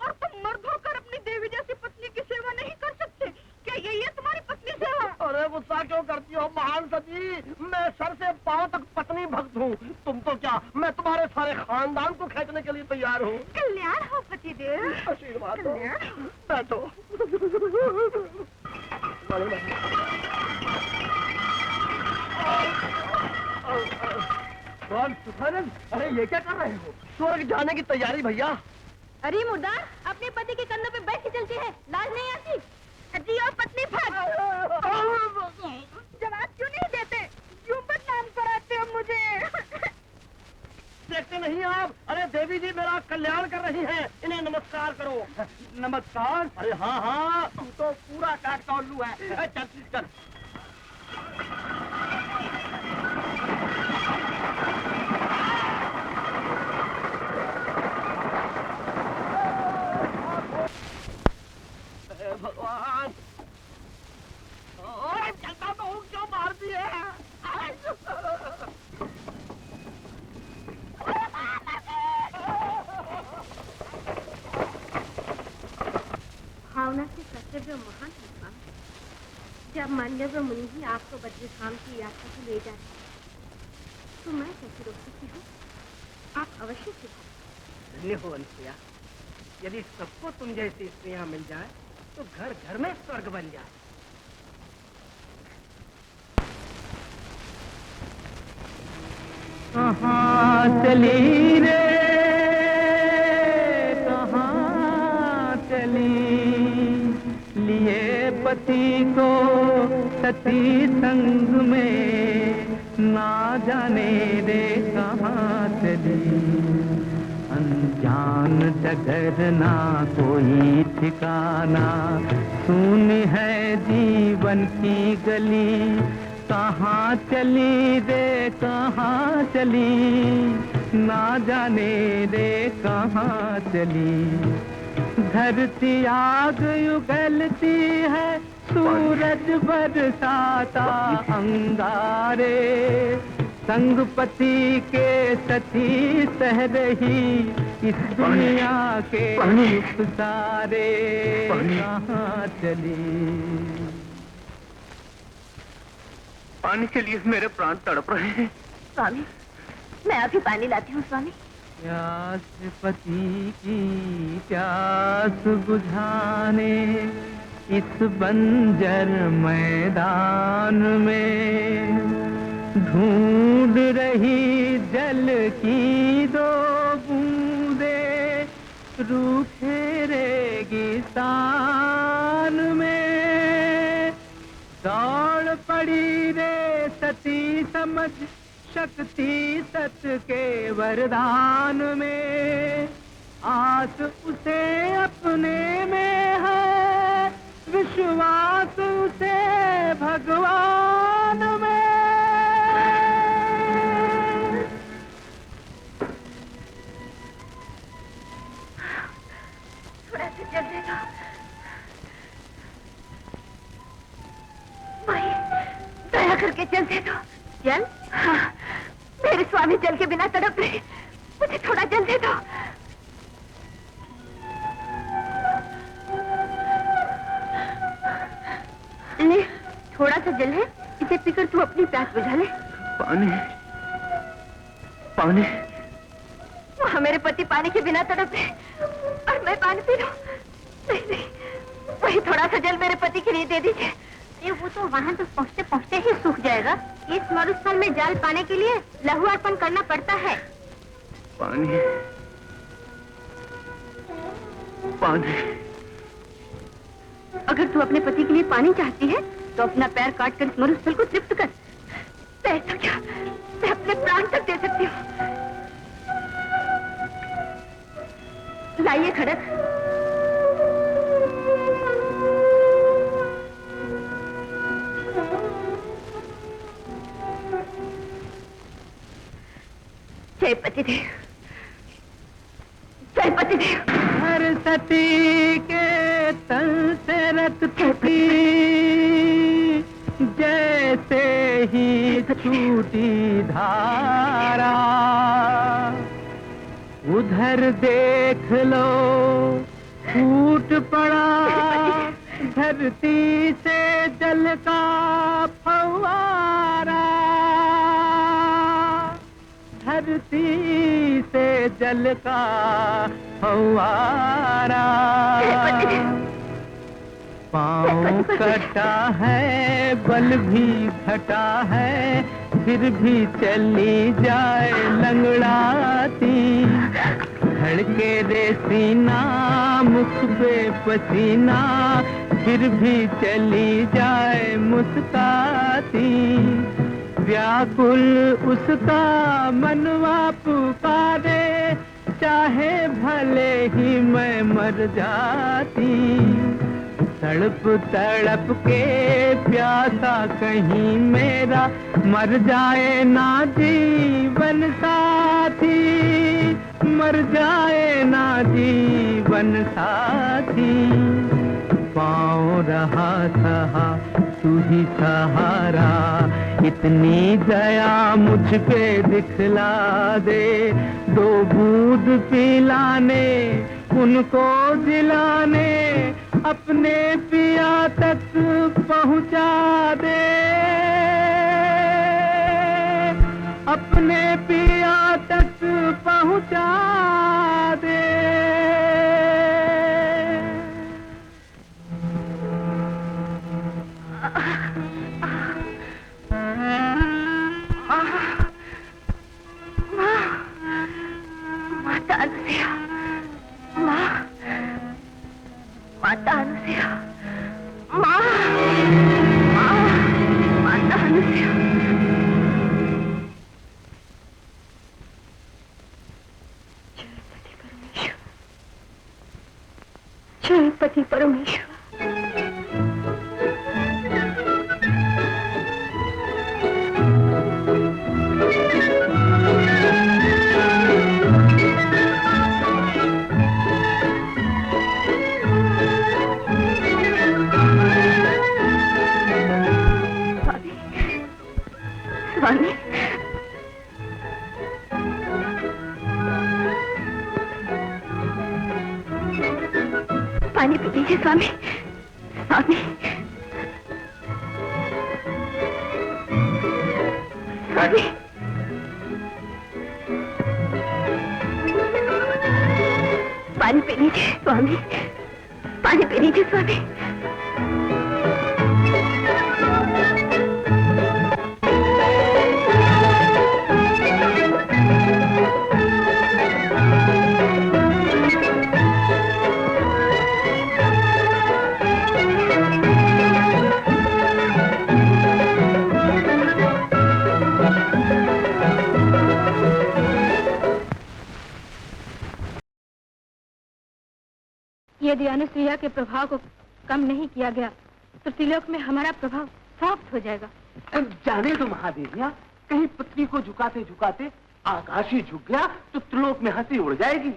S3: और तुम मर्द होकर अपनी देवी जैसी पत्नी की सेवा नहीं कर सकते? क्या यही है तुम्हारी पत्नी सेवा?
S2: अरे गुस्सा क्यों करती हो महान सती? मैं सर से पांव तक पत्नी भक्त हूँ। तुम तो क्या, मैं तुम्हारे सारे खानदान को खींचने के लिए तैयार हूँ।
S3: कल्याण हो पतिदेव।
S2: आशीर्वाद दो। बैठो। अरे ये क्या कर रहे हो? स्वर्ग जाने की तैयारी भैया।
S3: अरे मुर्दार, अपने पति के कंधों पे बैठ के चलती है, लाज नहीं आती? जी और पत्नी भाग। जवाब क्यों नहीं देते? क्यों बदनाम कराते हो मुझे?
S2: देखते नहीं आप? अरे देवी जी मेरा कल्याण कर रही हैं, इन्हें नमस्कार करो। नमस्कार? अरे हाँ हाँ, तू तो पूरा काटका उल्लू है। चल चल। भगवान, चलता तो हूँ, क्यों मार दिए?
S4: भावना से कर्तव्य महान है स्वामी। जब मान्यवर मुनि ही आपको बद्रीधाम की यात्रा को ले जाते तो मैं कैसे रोक सकती हूँ? आप अवश्य सिखाओ।
S1: धन्य हो अनुसुईया, यदि सबको तुम जैसी स्त्रियां मिल जाए तो घर घर में स्वर्ग बन जाए। कहाँ चली रे, कहाँ चली, लिए पति को सती संग में, ना जाने रे कहाँ चली। अनजान डगर ना कोई ठिकाना, सुनी है जीवन की गली, कहाँ चली रे कहाँ चली, ना जाने रे कहाँ चली। धरती आग उगलती है, सूरज बरसाता अंगारे, संगपति के सती सह रही इस दुनिया के दुख सारे, कहाँ चली।
S5: पानी के लिए मेरे प्राण तड़प रहे हैं।
S3: स्वामी, मैं अभी पानी लाती हूँ स्वामी।
S1: प्यास पति की प्यास बुझाने इस बंजर मैदान में, ढूंढ रही जल की दो बूंदे, रूठे रेगिस्तान में। दौड़ पड़ी रे सती समझ शक्ति सत के वरदान में, आस उसे अपने में है, विश्वास उसे भगवान में।
S3: थोड़ा सा जल दे दो भाई, दया करके जल दे दो। जल? हाँ, मेरे स्वामी जल के बिना तड़प रहे, मुझे थोड़ा जल दे दो। ले, थोड़ा सा जल है, इसे पीकर तू अपनी प्यास बुझा ले।
S5: पानी, पानी।
S3: वहाँ मेरे पति पानी के बिना तड़प रहे और मैं पानी पी रहा हूँ। नहीं नहीं, वही थोड़ा सा जल मेरे पति के लिए दे दीजिए। ये वो तो वहाँ तक पहुँचते पहुँचते ही सूख जाएगा। इस मरुस्थल में जल पाने के लिए लहू अर्पण करना पड़ता है।
S5: पानी,
S1: पानी।
S4: अगर तू अपने पति के लिए पानी चाहती है तो अपना पैर काट कर इस मरुस्थल को तृप्त कर। मैं तो क्या, मैं अपने प्राण तक दे सकती हूँ। लाइए खड़क। जय पतिदेव, जय पतिदेव।
S1: हर सती के तन से रत छूटी, जैसे ही छूटी धारा। उधर देख लो फूट पड़ा धरती से जल का फव्वारा। धरती से जल का फव्वारा। पाँव कटा है बल भी घटा है, फिर भी चली जाए लंगड़ाती। धड़के रे सीना मुख पे पसीना, फिर भी चली जाए मुस्काती। व्याकुल उसका मनवा पुकारे, चाहे भले ही मैं मर जाती। तड़प तड़प के प्यासा कहीं मेरा मर जाए ना जीवन साथी। मर जाए ना जीवन साथी। पाँव रहा सहा तू ही सहारा, इतनी दया मुझ पे दिखला दे। दो बूंद पिलाने उनको दिलाने, अपने पिया तक पहुंचा दे। अपने पिया तक पहुंचा दे।
S4: माता अनुसुईया, माँ, माता अनुसुईया, माँ, माता अनुसुईया। जय पति परमेश्वर। स्वामी, पानी पी लीजिए स्वामी। स्वामी, स्वामी, पानी पी लीजिए स्वामी। पानी पी लीजिए स्वामी। यदि अनुसुईया के प्रभाव को कम नहीं किया गया तो त्रिलोक में हमारा प्रभाव समाप्त हो जाएगा।
S7: जाने दो महादेविया, कहीं पृथ्वी को झुकाते झुकाते आकाश ही झुक गया तो त्रिलोक में हंसी उड़ जाएगी।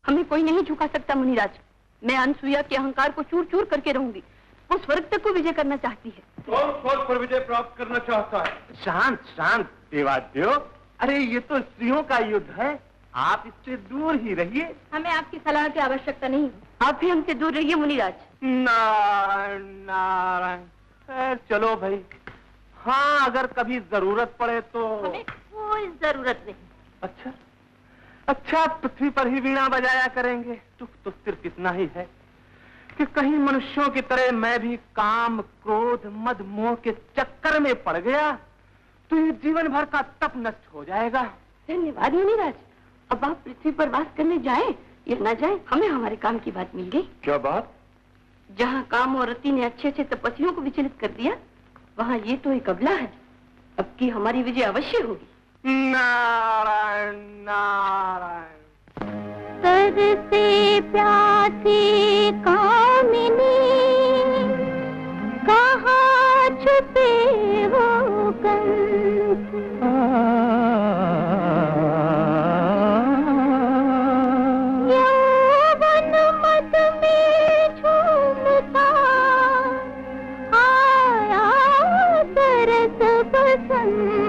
S4: हमें कोई नहीं झुका सकता मुनिराज। मैं अनुसुईया के अहंकार को चूर चूर करके रहूंगी। वो स्वर्ग तक को विजय करना चाहती है।
S7: कौन स्वर्ग पर विजय प्राप्त करना चाहता है? शांत शांत देवादेव, अरे ये तो स्त्रियों का युद्ध है, आप इससे दूर ही रहिए।
S4: हमें आपकी सलाह की आवश्यकता नहीं, आप भी हमसे दूर रहिए मुनिराज।
S7: नारायण, चलो भाई। हाँ, अगर कभी जरूरत पड़े तो।
S4: हमें कोई जरूरत नहीं।
S7: अच्छा अच्छा, पृथ्वी पर ही वीणा बजाया करेंगे। दुख तो सिर्फ इतना ही है कि कहीं मनुष्यों की तरह मैं भी काम क्रोध मद मोह के चक्कर में पड़ गया तो ये जीवन भर का तप नष्ट हो जाएगा।
S4: धन्यवाद मुनिराज। अब आप पृथ्वी पर वास करने जाएं ये ना जाए हमें हमारे काम की बात मिल गई।
S7: क्या बात?
S4: जहाँ काम और रति ने अच्छे अच्छे तपस्वियों को विचलित कर दिया, वहाँ ये तो एक अबला है। अब की हमारी विजय अवश्य होगी।
S7: नारायण नारायण।
S3: सर से प्यासी कामिनी कहाँ छुपे हो कंस, यौवन मद में झूमता आया सरस बसंत।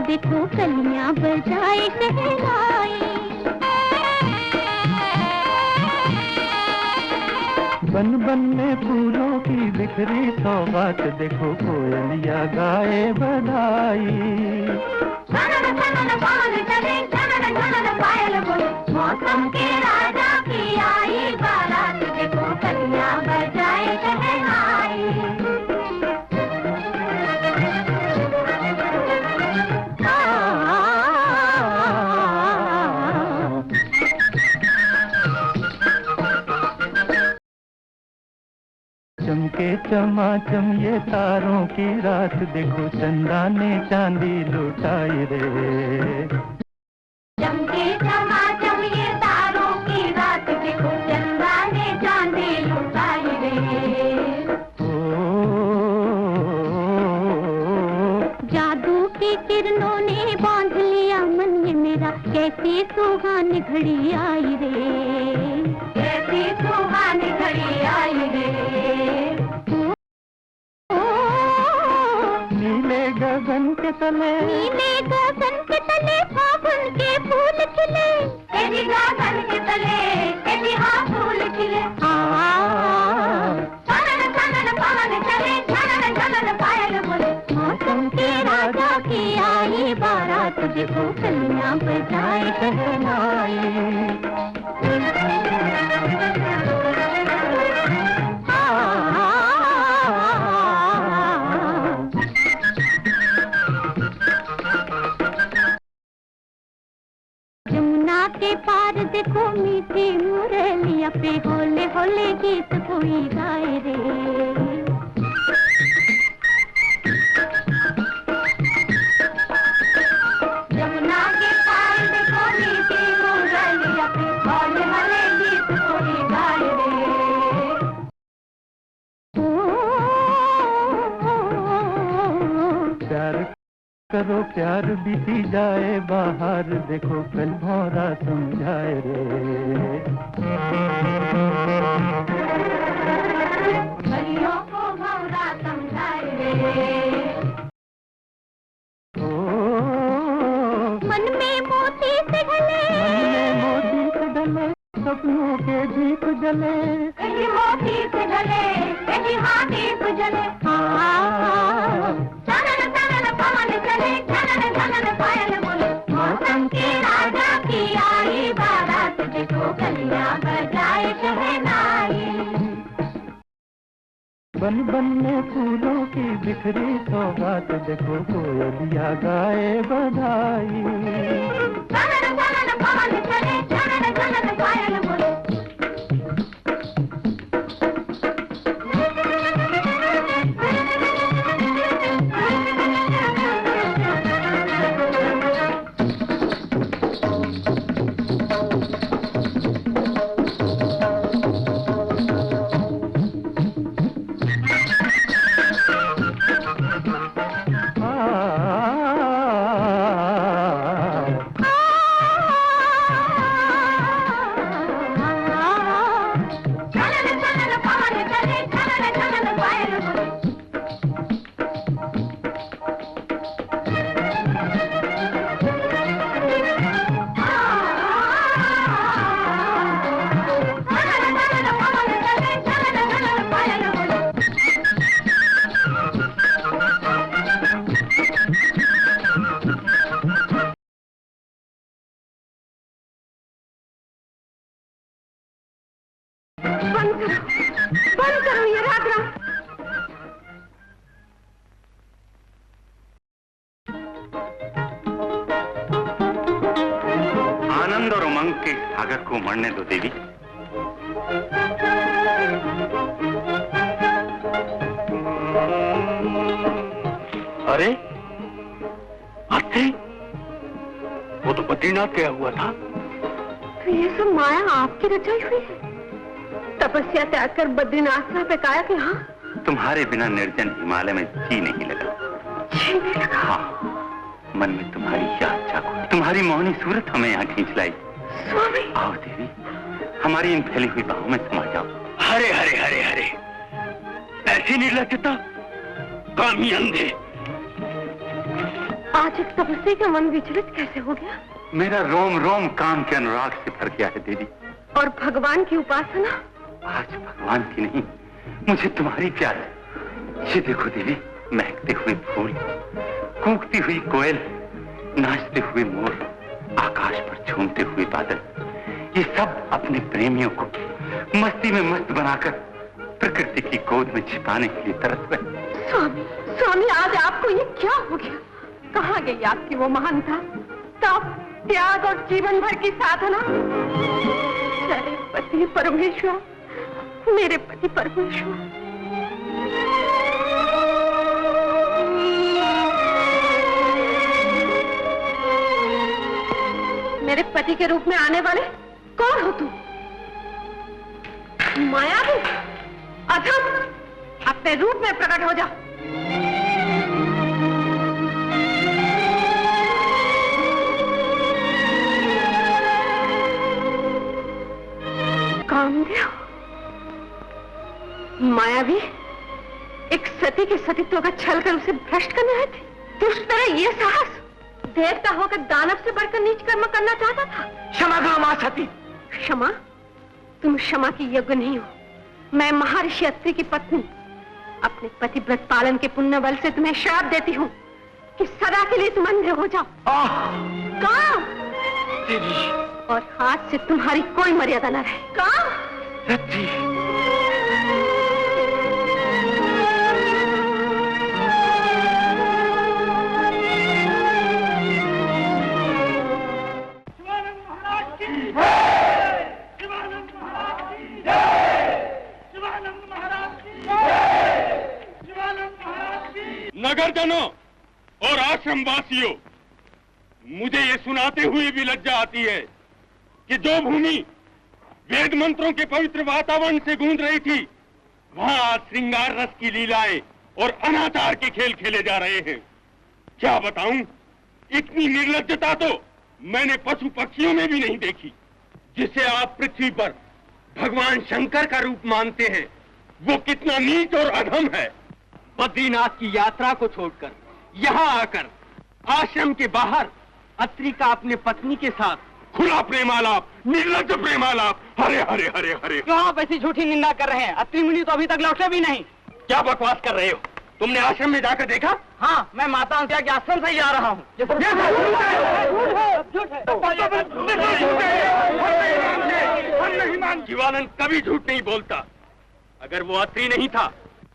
S3: देखो कलियां बजाए शहनाई,
S1: बन बन में फूलों की बिखरी सौगात, देखो कोयलिया गाए बधाई।
S3: मौसम के राजा की आई बारात, देखो कलियां बजाए शहनाई।
S1: चमके चमाचम ये तारों की रात, देखो चंदा ने चांदी लुटाई रे।
S3: चमके चमाचम ये तारों की रात, देखो चंदा ने चांदी लुटाई रे। जादू की किरणों ने बांध लिया मन ये मेरा, कैसी सुहानी घड़ी आई रे, कैसी सुहानी घड़ी आई रे।
S1: गगन के तले,
S3: नीले गगन के तले फागुन के फूल खिले, तेरी गगन के तले तेरी हाँ फूल खिले। छनन छनन पवन चले, छनन छनन पायल बोले, मौसम के राजा की आई बारात, देखो कलियां बजाए शहनाई। के पार देखो मीठी मुरलिया पे होले होले गीत कोई गाए रे। यमुना के पार देखो मीठी मुरलिया पे होले होले गीत कोई गाए रे।
S1: प्यार करो प्यार बीती जाए बाहर, देखो कल भौरा समझाए रे।
S3: गलियों को भौरा समझाए रे। मन में मोती से ढले,
S1: सपनों के दीप जले,
S3: कहीं मोती से ढले कहीं हाँ दीप जले। छनन छनन पवन चले, छनन छनन पायल बोले, मौसम के राजा की आई बारात, देखो कलियां बजाए शहनाई।
S1: बन बन में फूलों की बिखरी सौगात, देखो कोयलिया गाए बधाई।
S3: छनन छनन पवन चले, छनन छनन पायल बोले।
S6: क्रोध के सागर को मरने दो देवी।
S5: अरे अत्रि, वो तो बद्रीनाथ गया हुआ था।
S4: तो ये सब माया आपकी रचाई हुई है? तपस्या त्याग कर बद्रीनाथ साहब एकाएक यहाँ?
S6: तुम्हारे बिना निर्जन हिमालय में जी नहीं लगा।
S4: जी नहीं लगा?
S6: हाँ, मन में तुम्हारी याद जागो, तुम्हारी मोहनी सूरत हमें यहाँ खींच लाई।
S4: स्वामी,
S6: आओ देवी, हमारी इन फैली हुई बाहों में समा जाओ।
S5: हरे हरे हरे हरे, ऐसी निर्लज्जता, कामी अंधे।
S4: आज एक तपस्वी का मन विचलित कैसे हो गया?
S6: मेरा रोम रोम काम के अनुराग से भर गया है देवी।
S4: और भगवान की उपासना?
S6: आज भगवान की नहीं, मुझे तुम्हारी प्यार है। ये देखो देवी, महकते हुए फूल, कूकती हुई कोयल, नाचते हुए मोर, आकाश पर झूमते हुए बादल, ये सब अपने प्रेमियों को मस्ती में मस्त बनाकर प्रकृति की गोद में छिपाने के लिए तरस रहे।
S4: स्वामी, स्वामी, आज आपको ये क्या हो गया? कहाँ गई आपकी वो महानता, तप, त्याग और जीवन भर की साधना? मेरे पति परमेश्वर, मेरे पति परमेश्वर। मेरे पति के रूप में आने वाले कौन हो तुम? मायावी, अधम, अपने रूप में प्रकट हो जाओ। कामदेव, मायावी, एक सती के सतीत्व का छल कर उसे भ्रष्ट करने आए थे। दुष्ट तरह ये साहस, देवता होकर दानव से बढ़कर नीच कर्म करना चाहता था।
S5: क्षमा करो मां सती।
S4: क्षमा? तुम क्षमा की योग्य नहीं हो। मैं महर्षि अत्रि की पत्नी, अपने पतिव्रत पालन के पुण्य बल से तुम्हें श्राप देती हूँ कि सदा के लिए तुम अंधे हो जाओ। काम, और हाथ से तुम्हारी कोई मर्यादा न रहे। काम,
S5: नगरजनों और आश्रम वासियों, मुझे ये सुनाते हुए भी लज्जा आती है कि जो भूमि वेद मंत्रों के पवित्र वातावरण से गूंज रही थी, वहां आज श्रृंगार रस की लीलाएं और अनाचार के खेल खेले जा रहे हैं। क्या बताऊं, इतनी निर्लज्जता तो मैंने पशु पक्षियों में भी नहीं देखी। जिसे आप पृथ्वी पर भगवान शंकर का रूप मानते हैं, वो कितना नीच और अधम है। बद्रीनाथ की यात्रा को छोड़कर यहाँ आकर आश्रम के बाहर अत्रि का अपने पत्नी के साथ खुला प्रेमालाप, निर्लज्ज प्रेमालाप। हरे हरे हरे हरे।
S1: क्यों आप ऐसी झूठी निंदा कर रहे हैं? अत्रि मुनि तो अभी तक लौटे भी नहीं।
S5: क्या बकवास कर रहे हो? तुमने आश्रम में जाकर देखा?
S1: हाँ, मैं माता अंत्या के आश्रम से ही आ रहा हूँ।
S5: जीवानंद कभी झूठ नहीं बोलता। अगर वो अत्रि नहीं था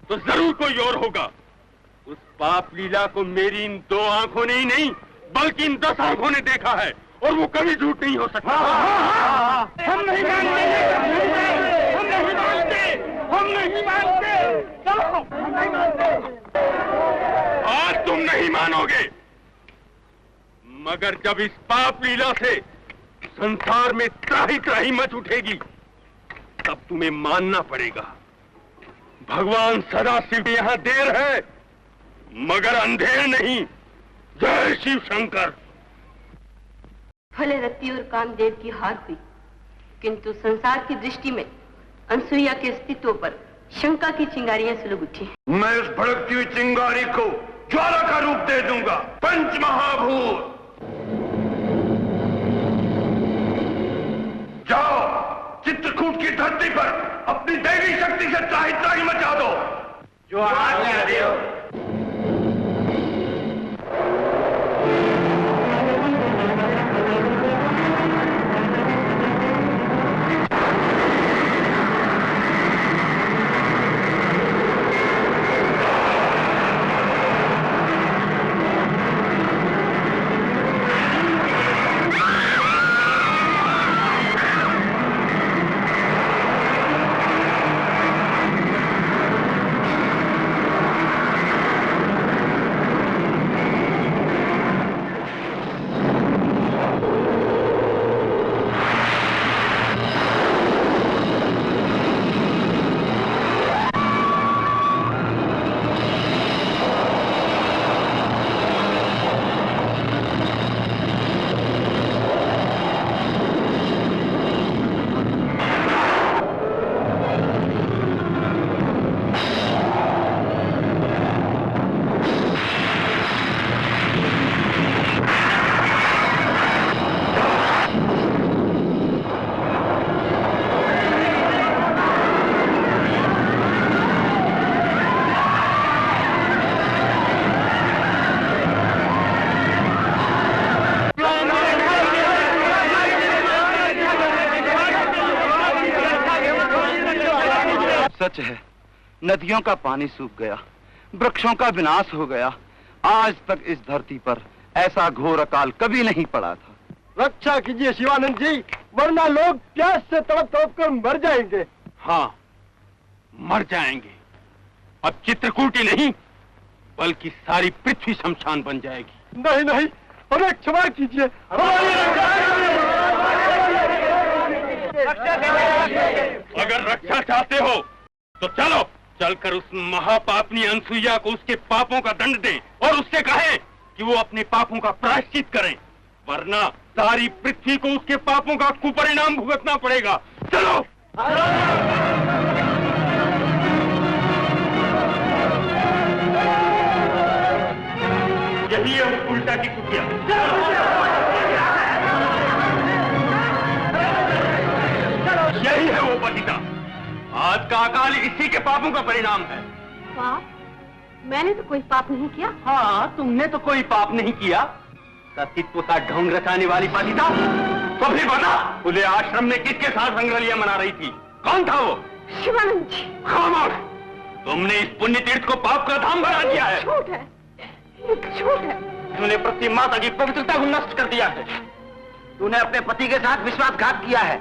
S5: तो जरूर कोई और होगा। उस पाप लीला को मेरी इन 2 आंखों ने ही नहीं, बल्कि इन 10 आंखों ने देखा है, और वो कभी झूठ नहीं हो सकता।
S7: हम नहीं मानते, हम नहीं मानते, हम नहीं मानते। चलो, हम नहीं मानते।
S5: आज तुम नहीं मानोगे, मगर जब इस पाप लीला से संसार में त्राही त्राही मच उठेगी, तब तुम्हें मानना पड़ेगा। भगवान सदा शिव यहाँ देर है, मगर अंधेर नहीं। जय शिव शंकर।
S4: भले रति और कामदेव की हार हुई, किंतु संसार की दृष्टि में अनसुईया के अस्तित्व पर शंका की चिंगारियां सुलग उठी।
S5: मैं उस भड़कती हुई चिंगारी को ज्वाला का रूप दे दूंगा। पंच महाभूत, जाओ चित्रकूट की धरती पर अपनी दैवी शक्ति से त्राही त्राही मचा दो। जो आज्ञा देव।
S7: सच है, नदियों का पानी सूख गया, वृक्षों का विनाश हो गया। आज तक इस धरती पर ऐसा घोर अकाल कभी नहीं पड़ा था।
S8: रक्षा कीजिए शिवानंद जी, वरना लोग प्यास से तड़प तड़प कर मर जाएंगे।
S5: हाँ, मर जाएंगे। अब चित्रकूटी नहीं बल्कि सारी पृथ्वी शमशान बन जाएगी।
S8: नहीं नहीं, हमें क्षमा कीजिए।
S5: अगर रक्षा चाहते हो तो चलो, चलकर उस महापापनी अनसुईया को उसके पापों का दंड दें और उससे कहें कि वो अपने पापों का प्रायश्चित करें, वरना सारी पृथ्वी को उसके पापों का कुपरिणाम भुगतना पड़ेगा। चलो। यही है वो उल्टा की कुटिया। यही है वो पतिता। आज का अकाल इसी के पापों का परिणाम है।
S4: पाप? मैंने तो कोई पाप नहीं किया।
S5: हाँ, तुमने तो कोई पाप नहीं किया। सतीत्व का ढोंग रचाने वाली पतिता, तो फिर बता, खुले आश्रम में किसके साथ रंगरलियां मना रही थी? कौन था वो?
S4: शिवानंद जी।
S5: खामोश! तुमने इस पुण्य तीर्थ को पाप का धाम बना दिया है।
S4: झूठ है, झूठ है।
S5: तूने पृथ्वी माता की पवित्रता को नष्ट कर दिया है।
S2: तूने अपने पति के साथ विश्वासघात किया है।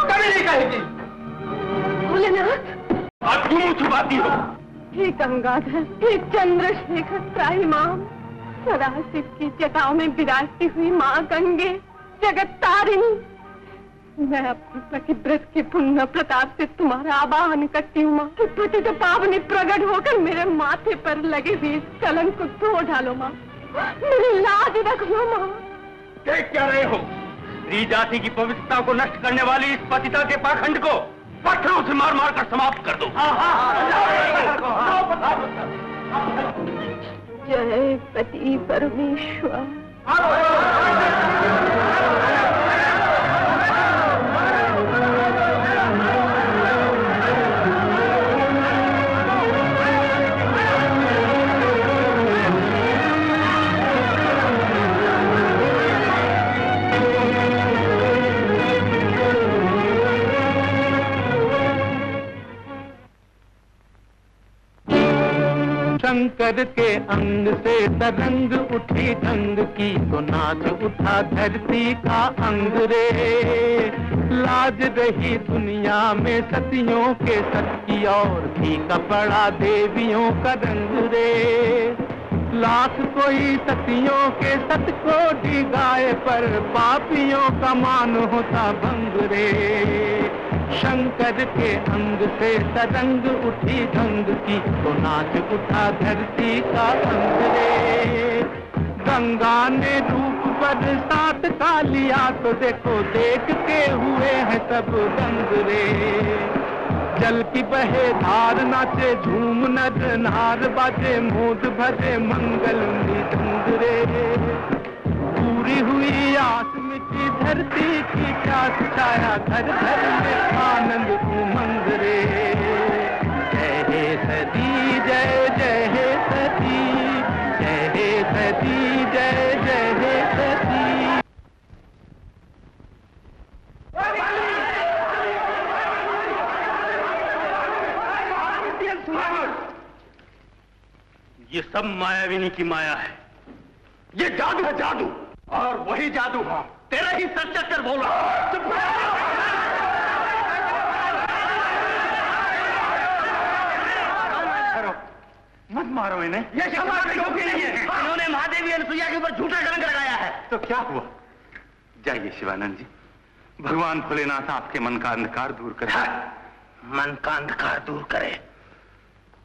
S5: कभी नहीं कहेगी।
S4: भोलेनाथ,
S5: अब क्यों मुंह छुपाती हो?
S4: हे गंगाधर, हे चंद्रशेखर त्राहिमाम, सदाशिव की जटाओं में विराजती हुई माँ गंगे, जगत तारिणी, मैं अपने पतिव्रत के पुण्य प्रताप से तुम्हारा आवाहन करती हूँ माँ कि पतित पावनी प्रकट होकर मेरे माथे पर लगे हुए इस कलंक को धो डालो माँ, मेरी लाज रख लो माँ।
S5: देख क्या रहे हो? स्त्री जाति की पवित्रता को नष्ट करने वाली इस पतिता के पाखंड को पत्थरों से मार मार कर समाप्त कर दो।
S4: जय पति परमेश्वर।
S7: शंकर के अंग से तरंग उठी ढंग की, तो नाच उठा धरती का अंग रे। लाज रही दुनिया में सतियों के सत की, और फीका पड़ा देवियों का रंग रे। लाख कोई सतियों के सत को डिगाए, पर पापियों का मान होता भंग रे। शंकर के अंग से तरंग उठी ढंग की, तो नाच उठा धरती का अंग रे। गंगा ने रूप बरसात का लिया, तो देखो देख के हुए हैं सब दंग रे। जल की बहे धार नाचे झूम नर नार, बाजे मोद भजे मंगल निधंग रे। पूरी हुई आस मिटी धरती की प्यास, छाया घर घर में आनंद उमंग रे। जय हे सती जय जय हे सती, जय हे सती जय जय हे सती।
S5: ये सब मायाविनी की माया है। ये जादू है, जादू। और वही जादू तेरा ही सच कर बोला।
S6: मत मारो इन्हें।
S5: ये क्योंकि नहीं है, इन्होंने महादेवी अनसुईया के ऊपर झूठा कलंक लगाया है।
S6: तो क्या हुआ? जाइए शिवानंद जी, भगवान भोलेनाथ आपके मन का अंधकार दूर करे।
S5: मन का अंधकार दूर करे।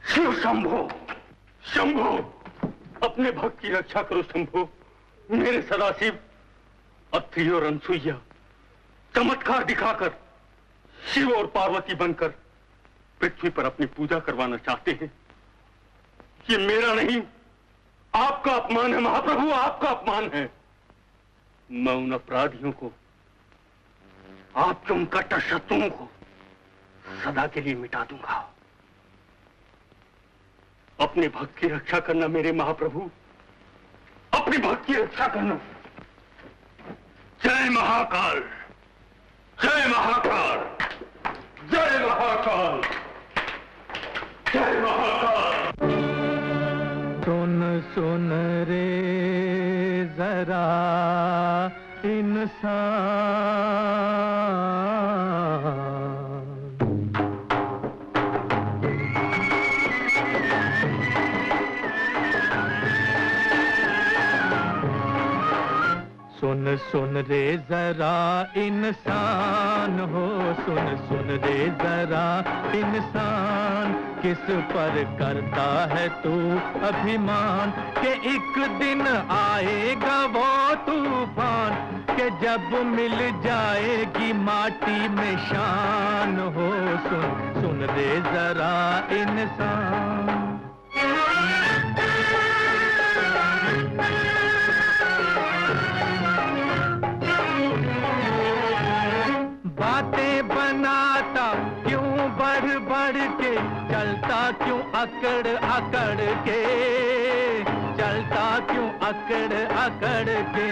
S5: शिव शंभो, शंभो, अपने भक्त की रक्षा करो शंभो। मेरे सदाशिव अत्रि और अनसुईया चमत्कार दिखाकर शिव और पार्वती बनकर पृथ्वी पर अपनी पूजा करवाना चाहते हैं। ये मेरा नहीं, आपका अपमान है महाप्रभु, आपका अपमान है। मैं उन अपराधियों को, आपके उन कट्टर शत्रुओं को सदा के लिए मिटा दूंगा। अपने भक्त की रक्षा करना मेरे महाप्रभु, अपने भक्त की रक्षा करना। जय महाकाल।
S6: जय महाकाल, जय महाकाल, जय महाकाल।
S7: सुन सुन रे जरा इंसान, सुन सुन रे जरा इंसान हो, सुन सुन रे जरा इंसान, किस पर करता है तू अभिमान, के एक दिन आएगा वो तूफान, के जब मिल जाएगी माटी में शान हो, सुन सुन रे जरा इंसान। बातें बनाता क्यों बढ़ बढ़ के, चलता क्यों अकड़ अकड़ के, चलता क्यों अकड़ अकड़ के,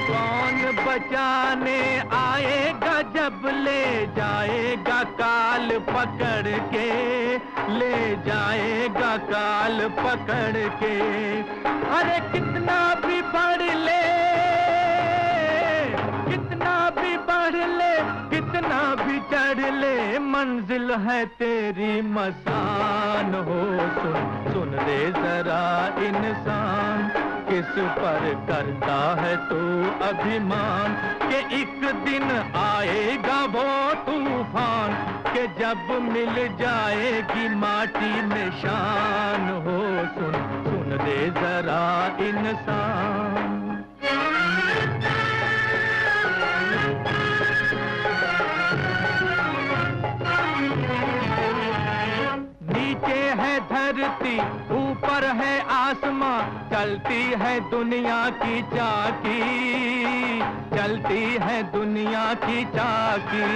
S7: कौन बचाने आएगा जब ले जाएगा काल पकड़ के, ले जाएगा काल पकड़ के। अरे कितना भी बढ़ ले, कितना भी बढ़ ले, कितना भी चढ़ ले, मंजिल है तेरी मसान हो, सुन सुन रे जरा इंसान, किस पर करता है तू अभिमान, के एक दिन आएगा वो तूफान, के जब मिल जाएगी माटी में शान हो, सुन सुन रे जरा इंसान। नीचे है धरती, ऊपर है आसमां, चलती है दुनिया की चाकी, चलती है दुनिया की चाकी।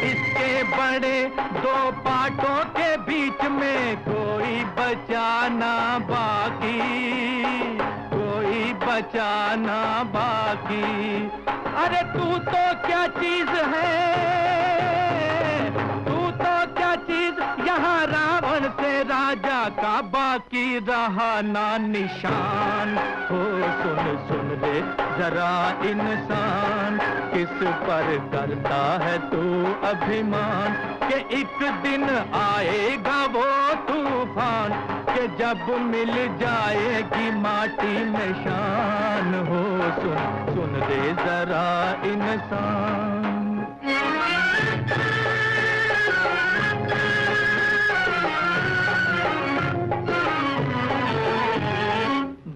S7: इसके बड़े दो पाटों के बीच में कोई बचाना बाकी, कोई बचाना बाकी। अरे तू तो क्या चीज है, यहाँ रावण से राजा का बाकी रहा ना निशान हो, सुन सुन रे जरा इंसान, किस पर करता है तू अभिमान, के एक दिन आएगा वो तूफान, के जब मिल जाएगी माटी में शान हो, सुन सुन रे जरा इंसान।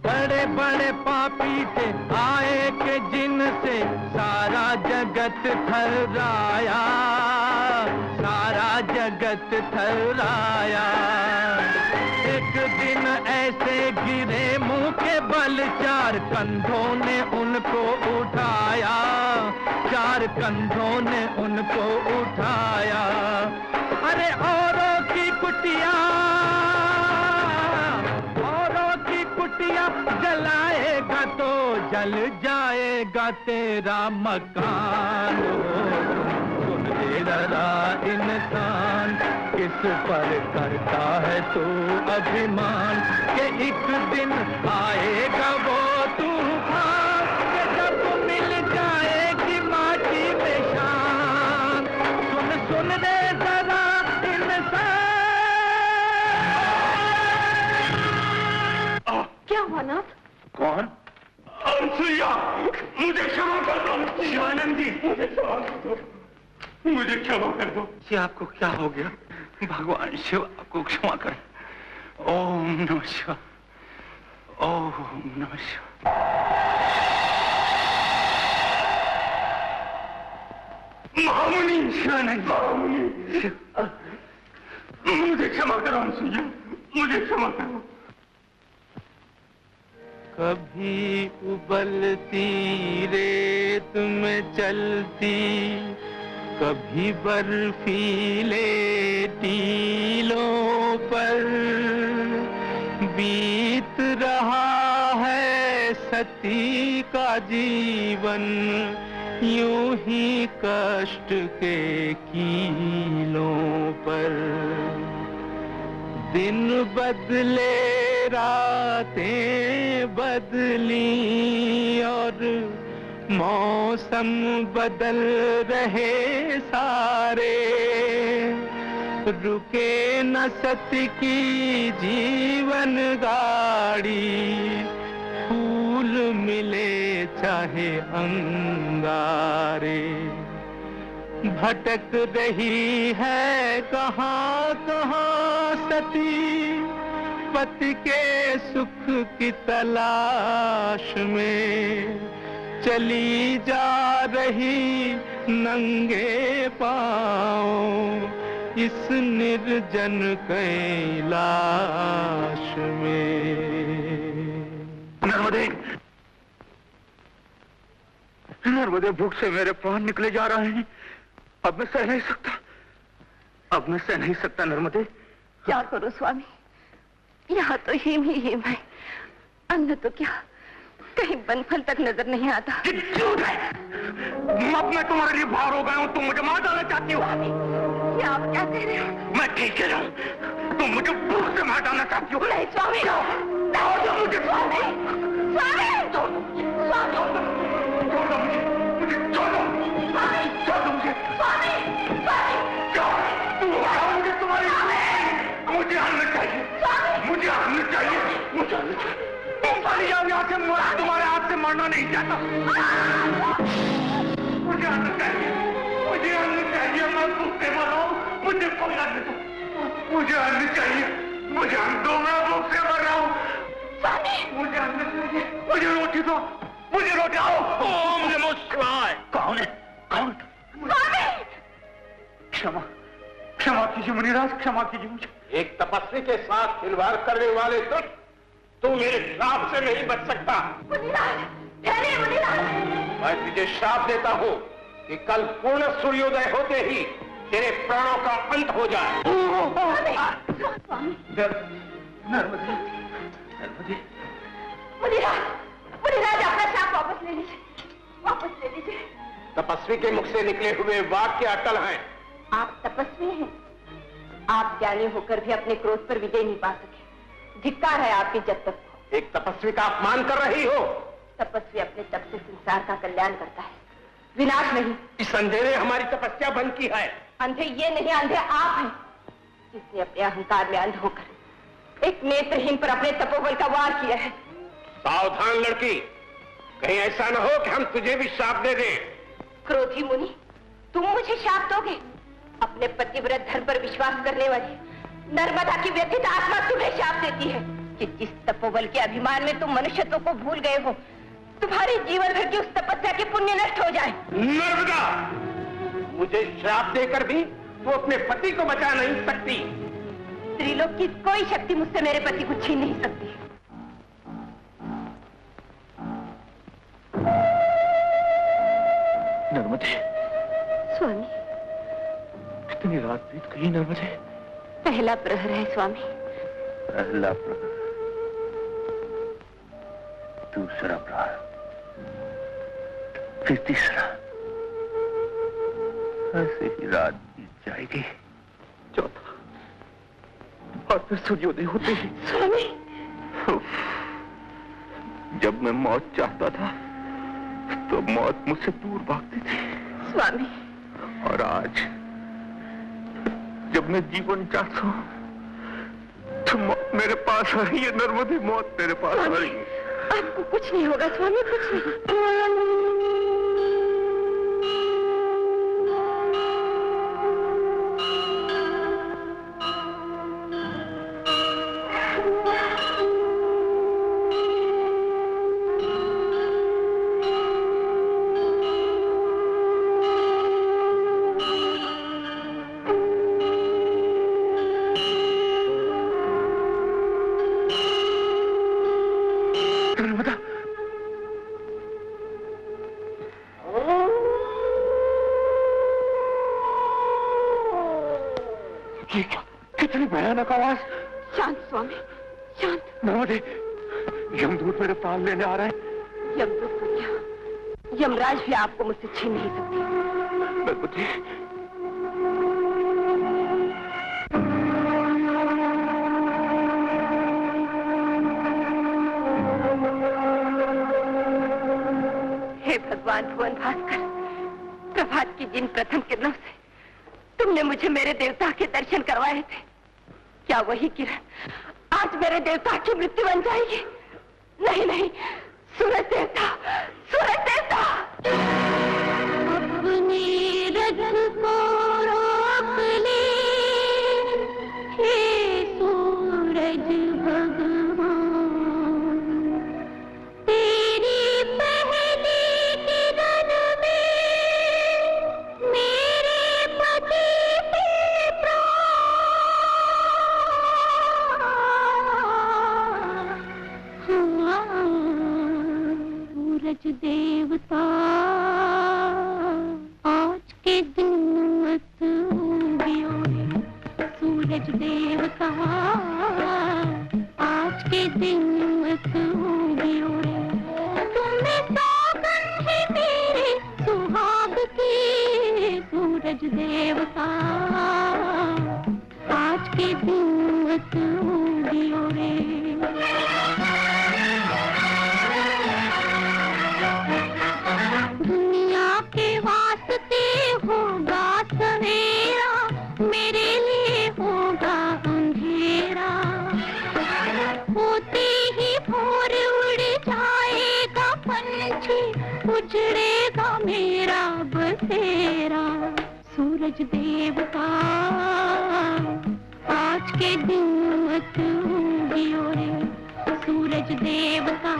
S7: बड़े बड़े पापी थे आए के जिनसे सारा जगत थर्राया, सारा जगत थर्राया। एक दिन ऐसे गिरे मुंह के बल, चार कंधों ने उनको उठाया, चार कंधों ने उनको उठाया। अरे औरों की कुटिया, जलाएगा तो जल जाएगा तेरा मकान, सुन रे जरा इंसान, किस पर करता है तू अभिमान, के एक दिन आएगा वो तूफान, के जब मिल जाएगी माटी में शान, सुन सुन रे जरा इंसान।
S4: क्या हुआ नाथ?
S6: कौन? अनसुईया, मुझे क्षमा कर दो। शिवानंद जी, मुझे क्षमा कर दो, मुझे क्षमा कर दो। ये आपको क्या हो गया? भगवान शिव आपको क्षमा कर। ओम नमः शिवाय, ओम नमः शिवाय। महामुनि शिवानंद, महामुनि, मुझे क्षमा करो अनसुईया, मुझे क्षमा करो।
S7: कभी उबलती रेत में चलती, कभी बर्फीले टीलों पर, बीत रहा है सती का जीवन यूं ही कष्ट के कीलों पर दिन बदले रातें बदली और मौसम बदल रहे सारे, रुके न सत की जीवन गाड़ी, फूल मिले चाहे अंगारे। भटक रही है कहाँ कहाँ सती, पति के सुख की तलाश में, चली जा रही नंगे पाँव इस निर्जन कैलाश में।
S6: नर्मदे, नर्मदे, भूख से मेरे प्राण निकले जा रहे हैं। अब मैं सह नहीं सकता, अब मैं सह नहीं सकता नर्मदे।
S4: क्या करो स्वामी, यहाँ तो हिम ही हिम है, अन्न तो क्या कहीं बनफल तक नजर नहीं आता।
S6: झूठ है, अब मैं तुम्हारे लिए भार हो गया हूँ, तुम मुझे मार डालना चाहती हो।
S4: ये आप क्या कह रहे हो?
S6: मैं ठीक कह रहा हूँ, तुम मुझे भूख से मार डालना चाहती हो।
S4: नहीं स्वामी,
S6: मुझे
S4: स्वामी, स्वामी,
S6: मुझे आना चाहिए, मुझे आना चाहिए, मुझे आना चाहिए। यहाँ से तुम्हारे हाथ से मरना नहीं चाहता। मुझे आना चाहिए, मुझे आना चाहिए, मैं भूख से मर रहा हूँ, मुझे कोई आने दो, मुझे आना चाहिए, मुझे आने दो, मैं भूख से मर रहा हूँ। मुझे आना चाहिए, मुझे रोटी दो, मुझे रोटी आओ। ओम नमो शिवाय। कौन है? कौन? क्षमा, क्षमा कीजिए मुनिराज, क्षमा कीजिए मुझे।
S7: एक तपस्वी के साथ खिलवाड़ करने वाले तू मेरे श्राप से नहीं बच सकता। मैं तुझे श्राप देता हूँ कि कल पूर्ण सूर्योदय होते ही तेरे प्राणों का अंत हो जाए।
S6: नर्मदे, नर्मदे।
S4: मुनिराज अपना श्राप वापस ले लीजिए, वापस ले लीजिए।
S7: तपस्वी के मुख से निकले हुए वाक्य अटल हैं।
S4: आप तपस्वी हैं, आप ज्ञानी होकर भी अपने क्रोध पर विजय नहीं पा सके। धिक्कार है आपके जब तक को।
S7: एक तपस्वी का अपमान कर रही हो।
S4: तपस्वी अपने तप से संसार का कल्याण करता है, विनाश नहीं।
S7: इस अंधेरे हमारी तपस्या बंद की है।
S4: अंधे ये नहीं, अंधे आप हैं, जिसने अपने अहंकार में अंध होकर एक नेत्रहीन पर अपने तपोबल का वार किया है।
S7: सावधान लड़की, कहीं ऐसा न हो कि हम तुझे भी श्राप दे दें।
S4: क्रोधी मुनि, तुम मुझे श्राप दोगे? अपने पतिव्रत धर्म पर विश्वास करने वाली नर्मदा की व्यथित आत्मा तुम्हें शाप देती है कि जिस तपोबल के अभिमान में तुम मनुष्यत्व को भूल गए हो, तुम्हारे जीवन भर की उस तपस्या के पुण्य नष्ट हो जाए।
S7: नर्मदा, मुझे श्राप देकर भी तू अपने पति को बचा नहीं सकती।
S4: स्त्रीलोक की कोई शक्ति मुझसे मेरे पति को छीन नहीं सकती।
S6: नर्मदे।
S4: स्वामी,
S6: कितनी रात बीत गई नर्मदे।
S4: पहला प्रहर है स्वामी।
S6: पहला प्रहर, दूसरा प्रहर, फिर तीसरा, ऐसे ही रात बीत जाएगी। चौथा, और फिर सूर्योदय होते ही।
S4: स्वामी,
S6: जब मैं मौत चाहता था तो मौत मुझसे दूर भागती थी।
S4: स्वामी,
S6: और आज जब मैं जीवन चाहता हूँ तो मौत मेरे पास आ रही है। नर्मदे, मौत मेरे पास आ रही है।
S4: आपको कुछ नहीं होगा स्वामी, कुछ नहीं।
S6: कितनी भयानक आवाज।
S4: शांत स्वामी, शांत।
S6: नर्मदे, यमदूत मेरे प्राण लेने आ रहे हैं।
S4: यमदूत को क्या, यमराज भी आपको मुझसे छीन नहीं सकते।
S7: भगवती,
S4: हे भगवान भुवन भास्कर, प्रभात की जिन प्रथम किरणों से तुमने मुझे मेरे देवता के दर्शन करवाए थे, क्या वही किरण आज मेरे देवता की मृत्यु बन जाएगी? नहीं नहीं, सूरज देवता, सूरज देवता! अपने रथ को रोक ले, हे सूरज भगवान, तेरी पहली किरण में मेरे पति पे प्राण। सूरज देवता, आज के दिन मत उगियो रे। सूरज देवता, आज के दिन मत उगियो रे। तुम्हें सौगंध है मेरे सुहाग की, सूरज देवता, आज के दिन मत उगियो रे। दुनिया के वास्ते होगा सवेरा, मेरे लिए होगा अंधेरा। होते ही भोर उड़ जाएगा पंछी, उजड़ेगा मेरा बसेरा। सूरज देवता, आज के दिन मत उगियो रे। सूरज देवता,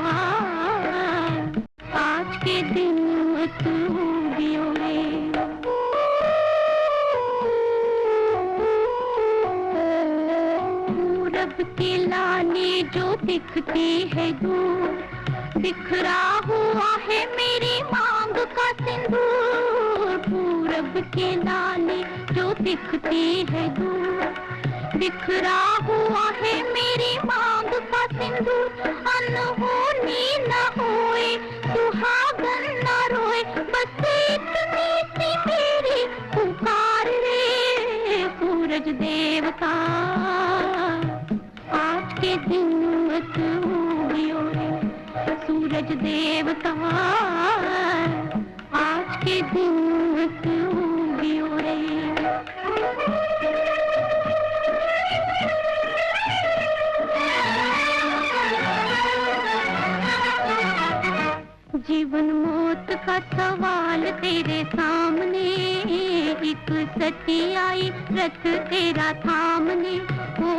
S4: आज के दिन मत उगियो रे। पूरब की लाली जो दिखती है दूर, बिखरा हुआ है मेरी मांग का सिंदूर। पूरब की लाली जो दिखती है दूर, बिखरा हुआ है मेरी मांग का सिंदूर। अनहोनी न होए, सुहागन न रोए, बस इतनी सी मेरी पुकार रे। सूरज देवता, आज के दिन मत उगियो रे। सूरज देवता, आज के दिन मत उगियो रे। जीवन मौत का सवाल तेरे सामने, एक सती आई रथ तेरा थामने। ओ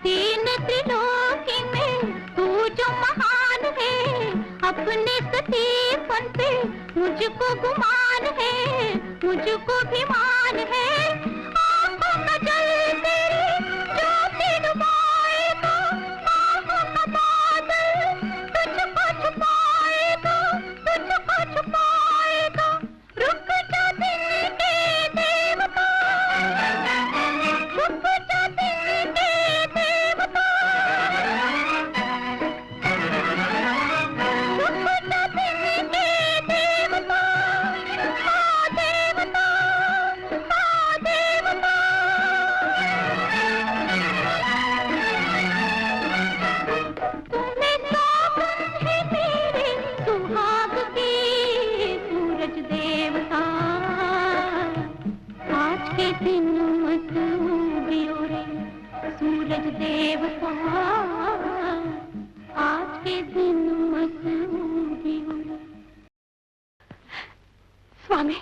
S4: तीन त्रिलोकी में तू जो महान है, अपने सतीपन पे मुझको गुमान है, मुझको भी मान है। आंखों का जल तेरी ज्योति डुबाएगा, आंखों का बादल तुझको छुपाएगा, तुझको छुपाएगा। रुक जा दिल के देवता, रुक जा दिल के देवता, रुक जा दिल के देवता। हाँ देवता, हाँ देवता। तुम्हें सौगंध है मेरे सुहाग की, सूरज देवता, आज के दिन मत उगियो रे। सूरज देवता, आज के दिन मत उगियो रे। स्वामी,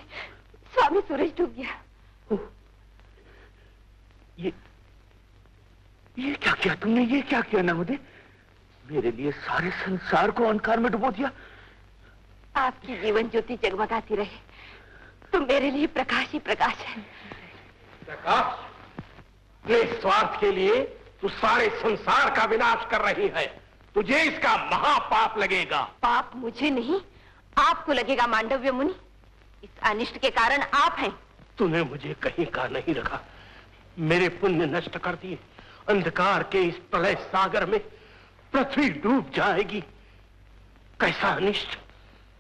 S4: स्वामी सूरज डूब गया।
S7: ये क्या किया तुमने? ये क्या किया नवोदय? मेरे लिए सारे संसार को अंधकार में डुबो दिया।
S4: आपकी जीवन ज्योति जगमगाती रहे, तो मेरे लिए प्रकाश ही प्रकाश है।
S8: प्रकाश, ये स्वार्थ के लिए तू सारे संसार का विनाश कर रही है। तुझे इसका महापाप लगेगा।
S4: पाप मुझे नहीं, आपको लगेगा मांडव्य मुनि। इस अनिष्ट के कारण आप हैं।
S8: तूने मुझे कहीं का नहीं रखा, मेरे पुण्य नष्ट कर दिए। अंधकार के इस प्रलय सागर में पृथ्वी डूब जाएगी। कैसा अनिष्ट,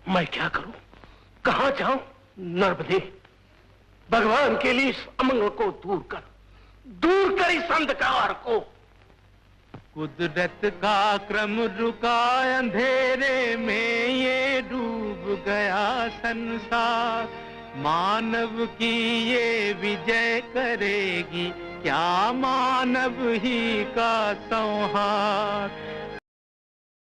S8: मैं क्या करूं, कहां जाऊं? नर्मदे, भगवान के लिए इस अमंगल को दूर कर इस अंधकार को।
S7: कुदरत का क्रम रुका, अंधेरे में ये डूब गया संसार। मानव की ये विजय करेगी क्या मानव ही का संहार।